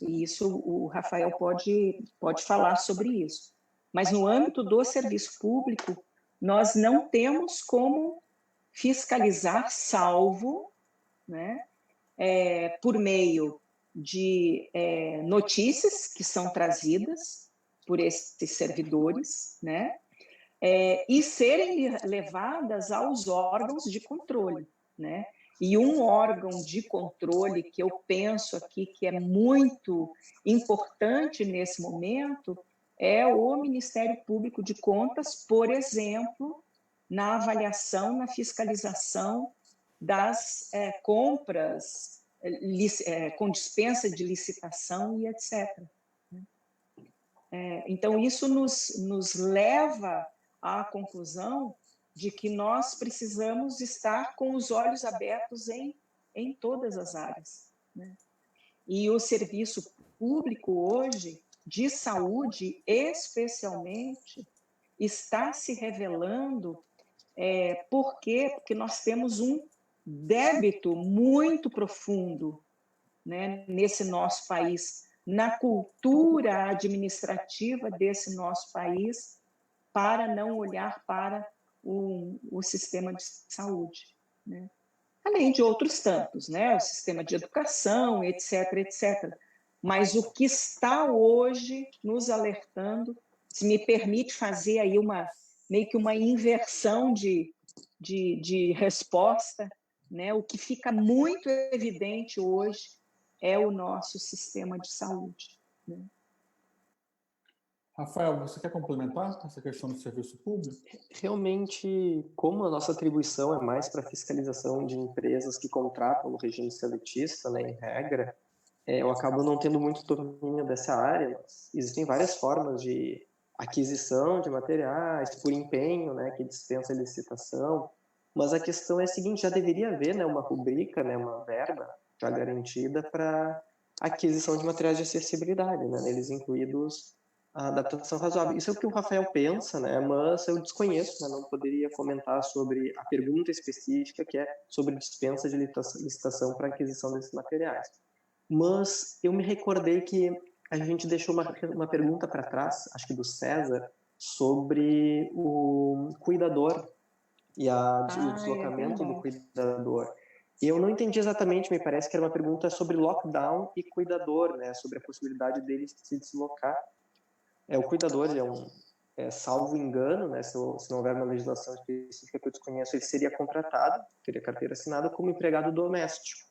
E isso o Rafael pode falar sobre isso. Mas no âmbito do serviço público, nós não temos como fiscalizar, salvo, né, por meio de notícias que são trazidas por esses servidores, né, e serem levadas aos órgãos de controle, né? E um órgão de controle que eu penso aqui que é muito importante nesse momento é o Ministério Público de Contas, por exemplo, na avaliação, na fiscalização das compras com dispensa de licitação e etc. Então, isso nos leva à conclusão de que nós precisamos estar com os olhos abertos em todas as áreas, né? E o serviço público hoje, de saúde especialmente, está se revelando, por quê? Porque nós temos um débito muito profundo, né, nesse nosso país na cultura administrativa desse nosso país para não olhar para o sistema de saúde, né? Além de outros tantos, né? O sistema de educação, etc., etc. Mas o que está hoje nos alertando, se me permite fazer aí meio que uma inversão de resposta, né? O que fica muito evidente hoje é o nosso sistema de saúde, né? Rafael, você quer complementar essa questão do serviço público? Realmente, como a nossa atribuição é mais para fiscalização de empresas que contratam no regime seletista, né, em regra, eu acabo não tendo muito domínio dessa área, mas existem várias formas de aquisição de materiais, por empenho, né, que dispensa licitação, mas a questão é a seguinte, já deveria haver, né, uma rubrica, né, uma verba já garantida para aquisição de materiais de acessibilidade, né, neles incluídos a adaptação razoável. Isso é o que o Rafael pensa, né, mas eu desconheço, né, não poderia comentar sobre a pergunta específica, que é sobre dispensa de licitação para aquisição desses materiais. Mas eu me recordei que a gente deixou uma pergunta para trás, acho que do César, sobre o cuidador e o deslocamento do cuidador. E eu não entendi exatamente, me parece que era uma pergunta sobre lockdown e cuidador, né, sobre a possibilidade dele se deslocar. O cuidador, ele salvo engano, né, se não houver uma legislação específica que eu desconheço, ele seria contratado, teria carteira assinada como empregado doméstico,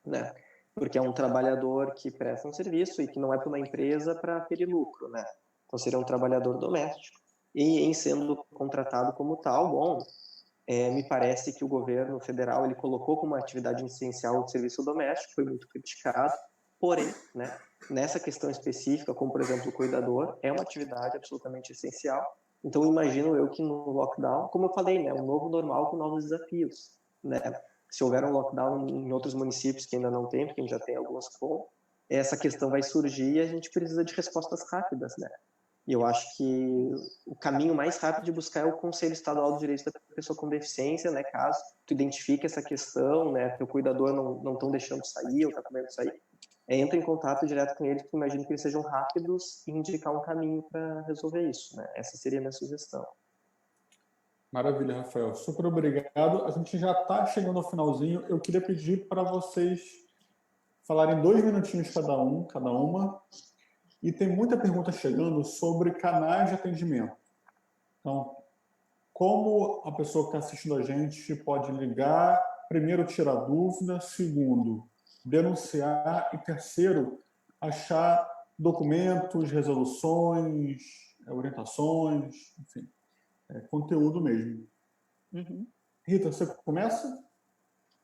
né? Porque é um trabalhador que presta um serviço e que não é para uma empresa para ter lucro, né? Então seria um trabalhador doméstico. E em sendo contratado como tal, bom, me parece que o governo federal ele colocou como atividade essencial o serviço doméstico, foi muito criticado, porém, né, nessa questão específica, como por exemplo o cuidador, é uma atividade absolutamente essencial. Então imagino eu que no lockdown, como eu falei, né, um novo normal com novos desafios, né? Se houver um lockdown em outros municípios que ainda não tem, porque a gente já tem alguns com, essa questão vai surgir e a gente precisa de respostas rápidas, né? E eu acho que o caminho mais rápido de buscar é o Conselho Estadual dos Direitos da Pessoa com Deficiência, né? Caso tu identifique essa questão, né? Teu cuidador não estão deixando sair ou está com medo de sair, entra em contato direto com eles, porque imagino que eles sejam rápidos e indicar um caminho para resolver isso, né? Essa seria a minha sugestão. Maravilha, Rafael. Super obrigado. A gente já está chegando ao finalzinho. Eu queria pedir para vocês falarem 2 minutinhos cada uma. E tem muita pergunta chegando sobre canais de atendimento. Então, como a pessoa que está assistindo a gente pode ligar, primeiro, tirar dúvida, segundo, denunciar e terceiro, achar documentos, resoluções, orientações, enfim, conteúdo mesmo. Uhum. Rita, você começa?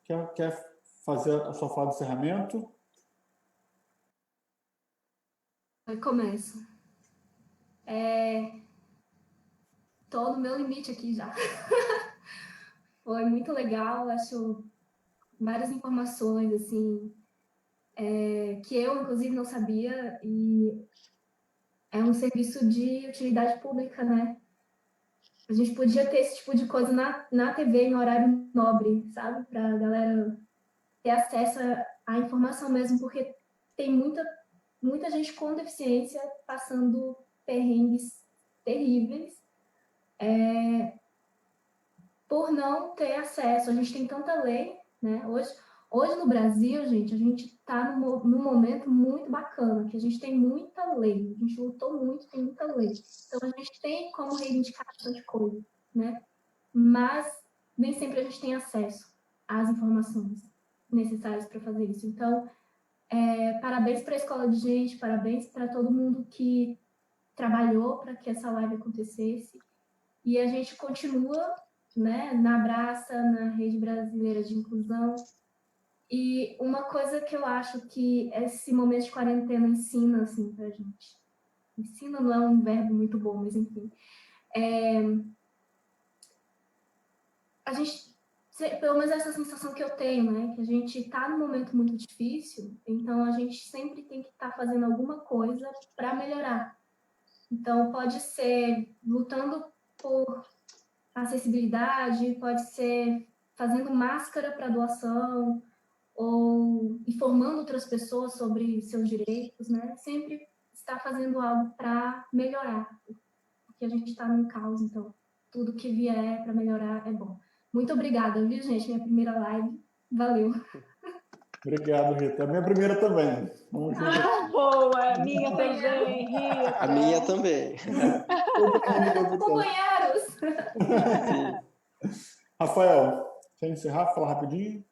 Quer fazer a sua fala de encerramento? Eu começo. Tô no meu limite aqui já. Foi muito legal, acho várias informações, assim, que eu, inclusive, não sabia, e é um serviço de utilidade pública, né? A gente podia ter esse tipo de coisa na TV em horário nobre, sabe? Para a galera ter acesso à informação mesmo, porque tem muita gente com deficiência passando perrengues terríveis por não ter acesso. A gente tem tanta lei, né? Hoje no Brasil, gente, a gente está num momento muito bacana, que a gente tem muita lei, a gente lutou muito, tem muita lei. Então, a gente tem como reivindicar bastante coisa, né? Mas nem sempre a gente tem acesso às informações necessárias para fazer isso. Então, parabéns para a Escola de Gente, parabéns para todo mundo que trabalhou para que essa live acontecesse. E a gente continua, né, na Abraça, na Rede Brasileira de Inclusão. E uma coisa que eu acho que esse momento de quarentena ensina, assim, pra gente. Ensina não é um verbo muito bom, mas enfim. A gente, pelo menos essa sensação que eu tenho, né, que a gente está num momento muito difícil, então a gente sempre tem que estar fazendo alguma coisa para melhorar. Então, pode ser lutando por acessibilidade, pode ser fazendo máscara para doação, ou informando outras pessoas sobre seus direitos, né? Sempre está fazendo algo para melhorar, porque a gente está num caos, então tudo que vier para melhorar é bom. Muito obrigada, viu, gente? Minha primeira live. Valeu. Obrigado, Rita. A minha primeira também. Vamos junto. Boa, a minha também, Rita. A minha também. Companheiros! Rafael, quer encerrar? Falar rapidinho?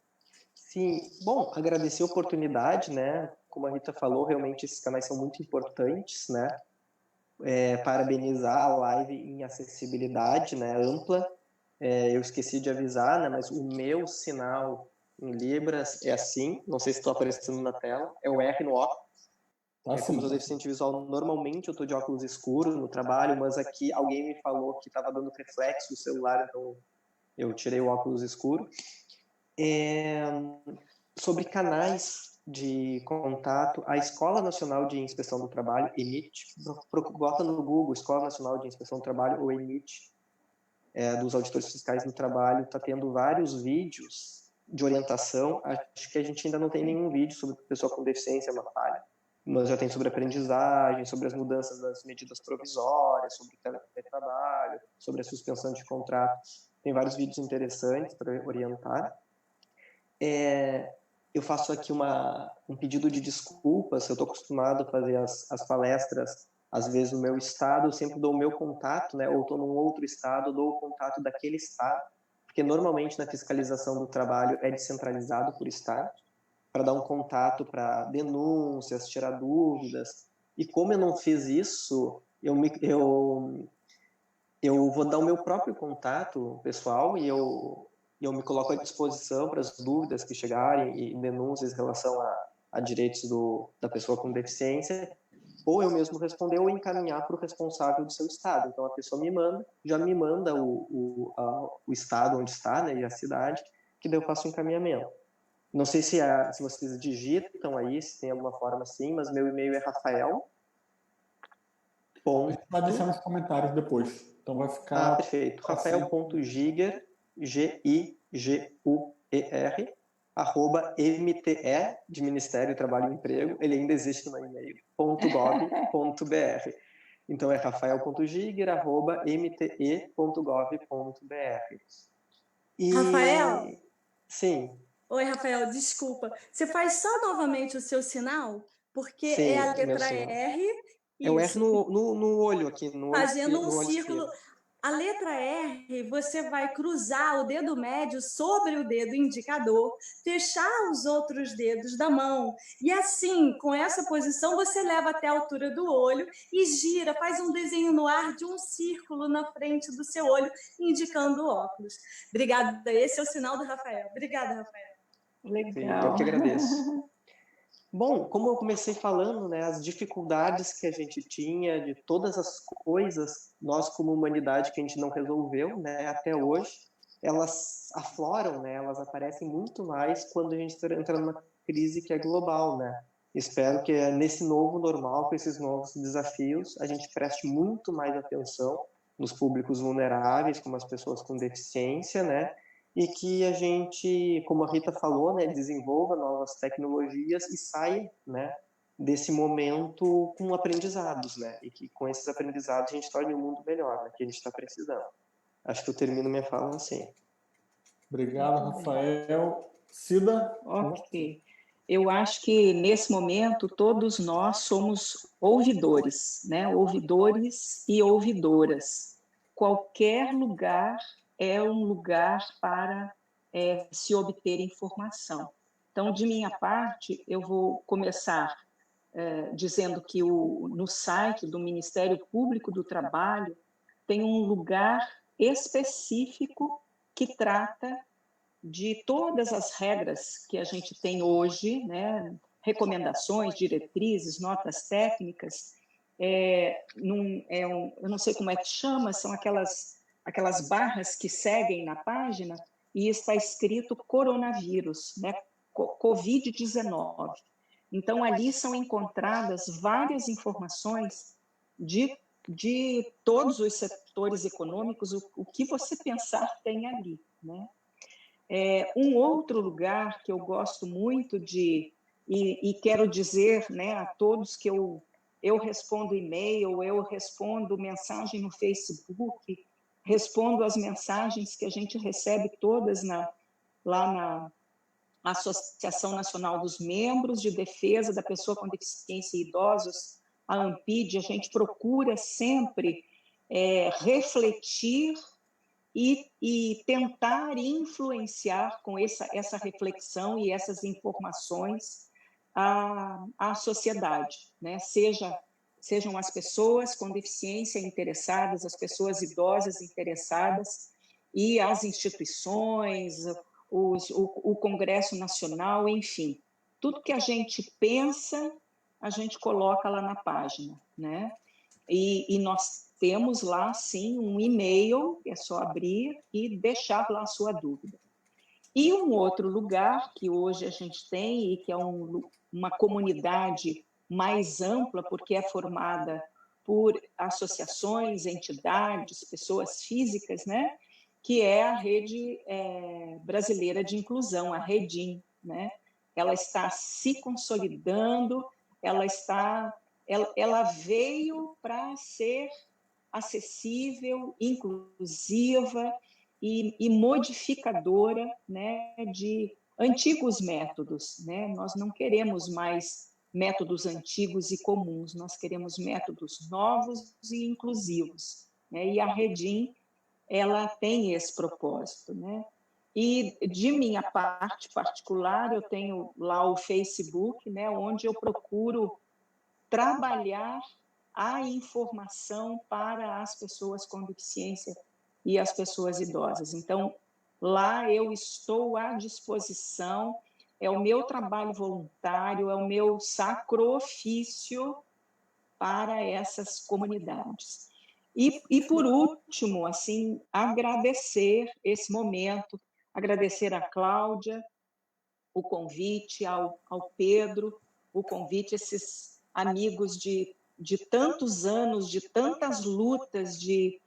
Sim, bom, agradecer a oportunidade, né? Como a Rita falou, realmente esses canais são muito importantes, né? Parabenizar a live em acessibilidade, né, ampla. Eu esqueci de avisar, né, mas o meu sinal em Libras é assim, não sei se estou aparecendo na tela, é o R no óculos. Como sou deficiente visual, normalmente eu estou de óculos escuros no trabalho, mas aqui alguém me falou que estava dando reflexo do celular, então eu tirei o óculos escuro. Sobre canais de contato, a Escola Nacional de Inspeção do Trabalho, ENIT, bota no Google, Escola Nacional de Inspeção do Trabalho, ou ENIT, dos auditores fiscais do trabalho, está tendo vários vídeos de orientação. Acho que a gente ainda não tem nenhum vídeo sobre pessoa com deficiência, é uma falha, mas já tem sobre aprendizagem, sobre as mudanças das medidas provisórias, sobre o teletrabalho, sobre a suspensão de contratos. Tem vários vídeos interessantes para orientar. Eu faço aqui um pedido de desculpas. Eu estou acostumado a fazer as palestras, às vezes no meu estado, eu sempre dou o meu contato, né? Ou estou num outro estado, eu dou o contato daquele estado, porque normalmente na fiscalização do trabalho é descentralizado por estado, para dar um contato para denúncias, tirar dúvidas. E como eu não fiz isso, eu vou dar o meu próprio contato pessoal e eu me coloco à disposição para as dúvidas que chegarem e denúncias em relação a direitos da pessoa com deficiência, ou eu mesmo responder ou encaminhar para o responsável do seu estado. Então a pessoa já me manda o estado onde está, né, e a cidade, que daí eu faço o encaminhamento. Não sei se vocês digitam aí, se tem alguma forma assim, mas meu e-mail é Rafael. A gente vai deixar nos comentários depois. Então vai ficar... perfeito. Rafael.giger, G-I-G-U-E-R, @MTE, de Ministério do Trabalho e Emprego, ele ainda existe no e-mail, .gov.br. Então é rafael.giger, @mte.gov.br. Rafael? Sim. Oi, Rafael, desculpa. Você faz só novamente o seu sinal? Porque Sim, é a letra R. É o R no olho aqui. Fazendo um círculo. A letra R, você vai cruzar o dedo médio sobre o dedo indicador, fechar os outros dedos da mão. E assim, com essa posição, você leva até a altura do olho e gira, faz um desenho no ar de um círculo na frente do seu olho, indicando o óculos. Obrigada. Esse é o sinal do Rafael. Obrigada, Rafael. Legal. Eu que agradeço. Bom, como eu comecei falando, né, as dificuldades que a gente tinha, de todas as coisas, nós como humanidade que a gente não resolveu, né, até hoje, elas afloram, né, elas aparecem muito mais quando a gente entra numa crise que é global, né. Espero que nesse novo normal, com esses novos desafios, a gente preste muito mais atenção nos públicos vulneráveis, como as pessoas com deficiência, né, e que a gente, como a Rita falou, né, desenvolva novas tecnologias e saia, né, desse momento com aprendizados, né, e que com esses aprendizados a gente torne o mundo melhor, né, que a gente está precisando. Acho que eu termino minha fala assim. Obrigado, Rafael. Cida? Ok. Eu acho que nesse momento todos nós somos ouvidores, né? Ouvidores e ouvidoras. Qualquer lugar é um lugar para se obter informação. Então, de minha parte, eu vou começar dizendo que no site do Ministério Público do Trabalho tem um lugar específico que trata de todas as regras que a gente tem hoje, né? Recomendações, diretrizes, notas técnicas. Eu não sei como é que chama, são aquelas barras que seguem na página e está escrito coronavírus, né? Covid-19. Então, ali são encontradas várias informações de todos os setores econômicos, o que você pensar tem ali, né? Um outro lugar que eu gosto muito de, e quero dizer, né, a todos que eu respondo e-mail, eu respondo mensagem no Facebook, respondo as mensagens que a gente recebe todas lá na Associação Nacional dos Membros de Defesa da Pessoa com Deficiência e Idosos, a ANPID. A gente procura sempre refletir e tentar influenciar com essa reflexão e essas informações a sociedade, né? Sejam as pessoas com deficiência interessadas, as pessoas idosas interessadas e as instituições, o Congresso Nacional, enfim. Tudo que a gente pensa, a gente coloca lá na página, né? E nós temos lá, sim, um e-mail, é só abrir e deixar lá a sua dúvida. E um outro lugar que hoje a gente tem, e que é uma comunidade mais ampla, porque é formada por associações, entidades, pessoas físicas, né? Que é a Rede Brasileira de Inclusão, a REDIM, né? Ela está se consolidando, ela veio para ser acessível, inclusiva e modificadora, né, de antigos métodos, né? Nós não queremos mais métodos antigos e comuns, nós queremos métodos novos e inclusivos, né? E a REDIM, ela tem esse propósito, né? E de minha parte particular, eu tenho lá o Facebook, né, onde eu procuro trabalhar a informação para as pessoas com deficiência e as pessoas idosas. Então, lá eu estou à disposição, é o meu trabalho voluntário, é o meu sacro ofício para essas comunidades. E por último, assim, agradecer esse momento, agradecer a Cláudia, o convite, ao Pedro, o convite, esses amigos de tantos anos, de tantas lutas, de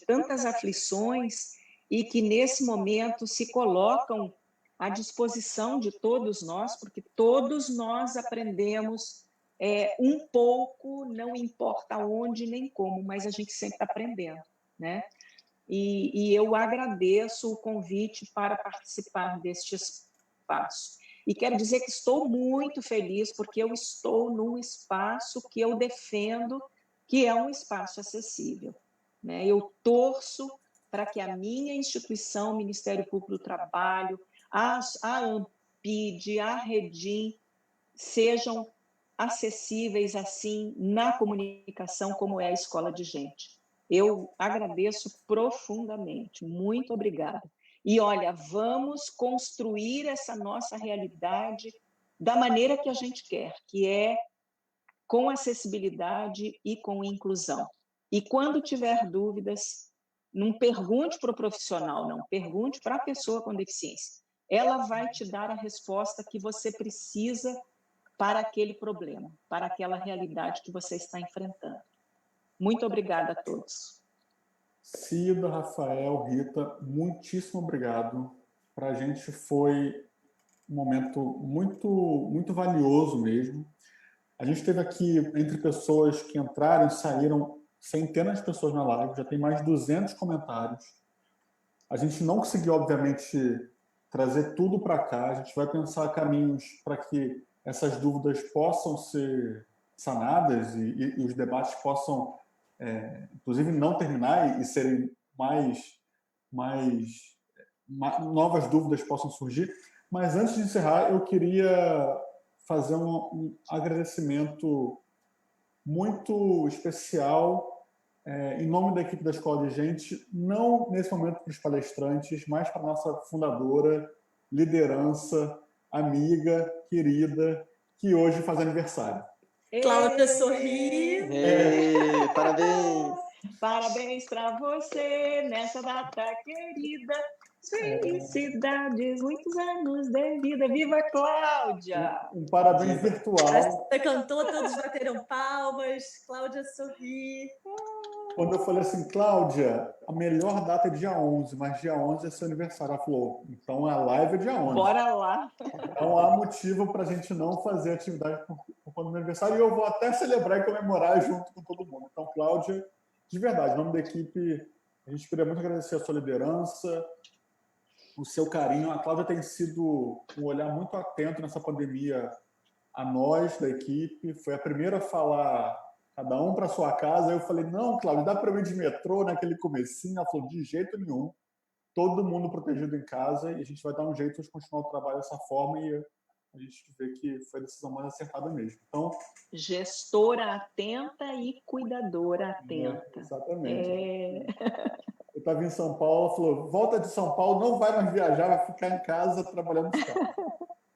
tantas aflições, e que nesse momento se colocam à disposição de todos nós, porque todos nós aprendemos um pouco, não importa onde nem como, mas a gente sempre está aprendendo, né? E eu agradeço o convite para participar deste espaço. E quero dizer que estou muito feliz, porque eu estou num espaço que eu defendo, que é um espaço acessível, né? Eu torço para que a minha instituição, o Ministério Público do Trabalho, a ANPID, a REDIM, sejam acessíveis assim na comunicação, como é a Escola de Gente. Eu agradeço profundamente. Muito obrigada. E, olha, vamos construir essa nossa realidade da maneira que a gente quer, que é com acessibilidade e com inclusão. E quando tiver dúvidas, não pergunte para o profissional, não, pergunte para a pessoa com deficiência. Ela vai te dar a resposta que você precisa para aquele problema, para aquela realidade que você está enfrentando. Muito obrigada a todos. Cida, Rafael, Rita, muitíssimo obrigado. Para a gente foi um momento muito valioso mesmo. A gente teve aqui, entre pessoas que entraram e saíram, centenas de pessoas na live, já tem mais de 200 comentários. A gente não conseguiu, obviamente, trazer tudo para cá. A gente vai pensar caminhos para que essas dúvidas possam ser sanadas e os debates possam, inclusive, não terminar e serem novas dúvidas possam surgir. Mas antes de encerrar, eu queria fazer um agradecimento muito especial em nome da equipe da Escola de Gente, não nesse momento para os palestrantes, mas para a nossa fundadora, liderança, amiga, querida, que hoje faz aniversário. Cláudia Sorri. Parabéns! Parabéns para você nessa data querida. Felicidades, muitos anos de vida. Viva Cláudia! Um parabéns virtual. Você cantou, todos bateram palmas. Cláudia Sorri. Quando eu falei assim, Cláudia, a melhor data é dia 11, mas dia 11 é seu aniversário. Ela falou, então a live é dia 11. Bora lá. Não há motivo para a gente não fazer atividade por conta do meu aniversário, e eu vou até celebrar e comemorar junto com todo mundo. Então, Cláudia, de verdade, em nome da equipe, a gente queria muito agradecer a sua liderança, o seu carinho. A Cláudia tem sido um olhar muito atento nessa pandemia a nós, da equipe. Foi a primeira a falar, cada um para sua casa. Eu falei, não, Cláudia, dá para eu ir de metrô naquele comecinho? Ela falou, de jeito nenhum. Todo mundo protegido em casa, e a gente vai dar um jeito de continuar o trabalho dessa forma, e a gente vê que foi a decisão mais acertada mesmo. Então, gestora atenta e cuidadora atenta. Exatamente. Eu estava em São Paulo, ela falou, volta de São Paulo, não vai mais viajar, vai ficar em casa trabalhando nos carros.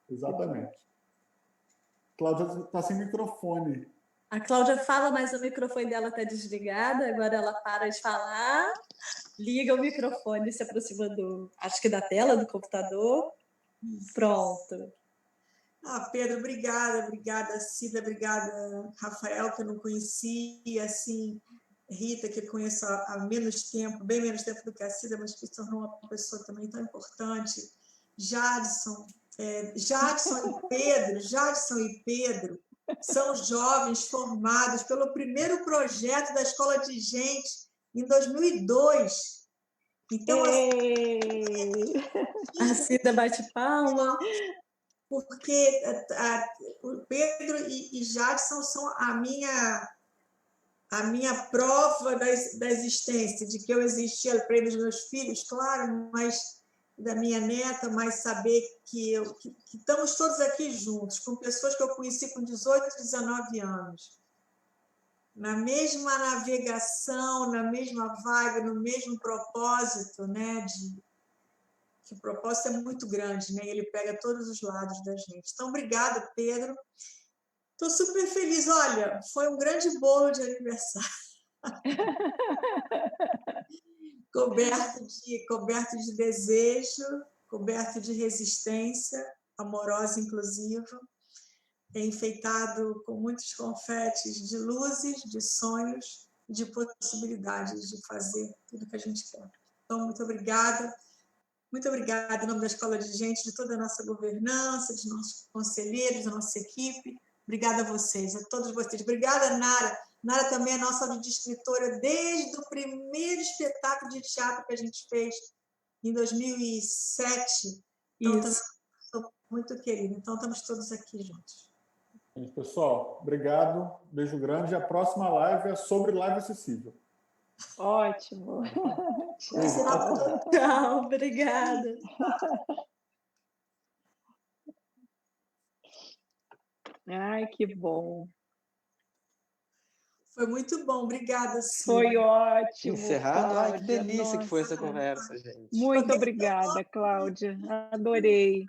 Exatamente. Cláudia está sem microfone. A Cláudia fala, mas o microfone dela está desligado, agora ela para de falar, liga o microfone, se aproxima acho que da tela do computador. Pronto. Pedro, obrigada, Cida, obrigada, Rafael, que eu não conhecia, assim, Rita, que eu conheço há menos tempo, bem menos tempo do que a Cida, mas que se tornou uma pessoa também tão importante. Jadson e Pedro são jovens formados pelo primeiro projeto da Escola de Gente em 2002. Então, a Cida bate palma. Porque o Pedro e Jadson são a minha prova da existência, de que eu existia para eles, meus filhos, claro, mas da minha neta, mas saber que estamos todos aqui juntos, com pessoas que eu conheci com 18, 19 anos, na mesma navegação, na mesma vibe, no mesmo propósito, né? Que o propósito é muito grande, né? Ele pega todos os lados da gente. Então, obrigada, Pedro. Estou super feliz. Olha, foi um grande bolo de aniversário. coberto de desejo, coberto de resistência, amorosa, inclusiva, enfeitado com muitos confetes de luzes, de sonhos, de possibilidades de fazer tudo que a gente quer. Então, muito obrigada. Muito obrigada em nome da Escola de Gente, de toda a nossa governança, dos nossos conselheiros, da nossa equipe. Obrigada a vocês, a todos vocês. Obrigada, Nara. Nara também é nossa escritora desde o primeiro espetáculo de teatro que a gente fez em 2007. Então, também sou muito querida. Então, estamos todos aqui juntos. Pessoal, obrigado. Beijo grande. A próxima live é sobre live acessível. Ótimo. Tchau, obrigada. Ai, que bom. Foi muito bom, obrigada, Cida. Foi ótimo. Encerrado? Cláudia. Ai, que delícia. Nossa. Que foi essa conversa, gente. Muito obrigada, Cláudia. Adorei.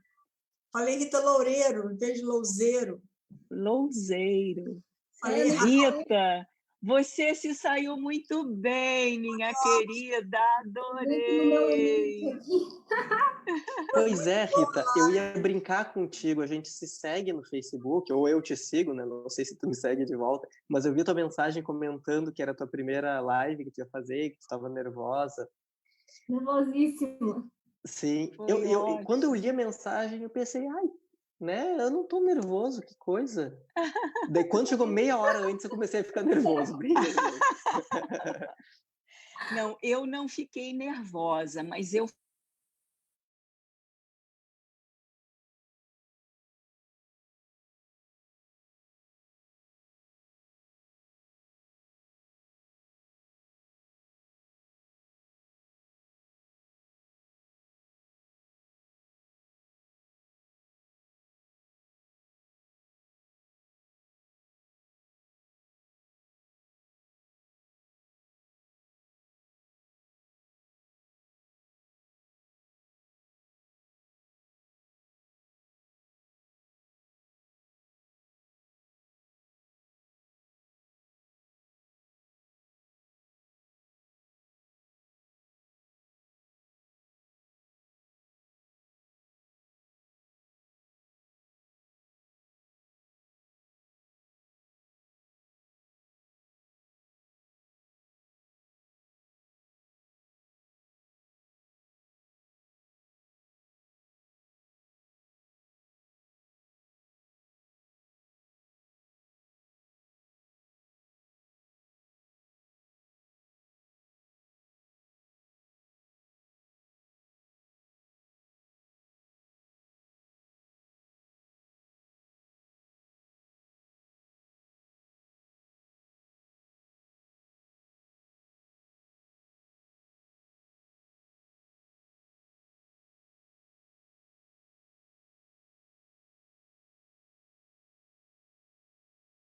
Falei Rita Loureiro, em vez de Louzeiro. Louzeiro. Falei Rita, você se saiu muito bem, minha querida. Adorei. Pois é, Rita, eu ia brincar contigo, a gente se segue no Facebook, ou eu te sigo, né? Não sei se tu me segue de volta, mas eu vi tua mensagem comentando que era a tua primeira live que tu ia fazer, que tu estava nervosa. Nervosíssima. Sim, quando eu li a mensagem, eu pensei, ai, né, eu não tô nervoso, que coisa. Daí quando chegou meia hora antes, eu comecei a ficar nervoso, bem nervoso. Não, eu não fiquei nervosa, mas eu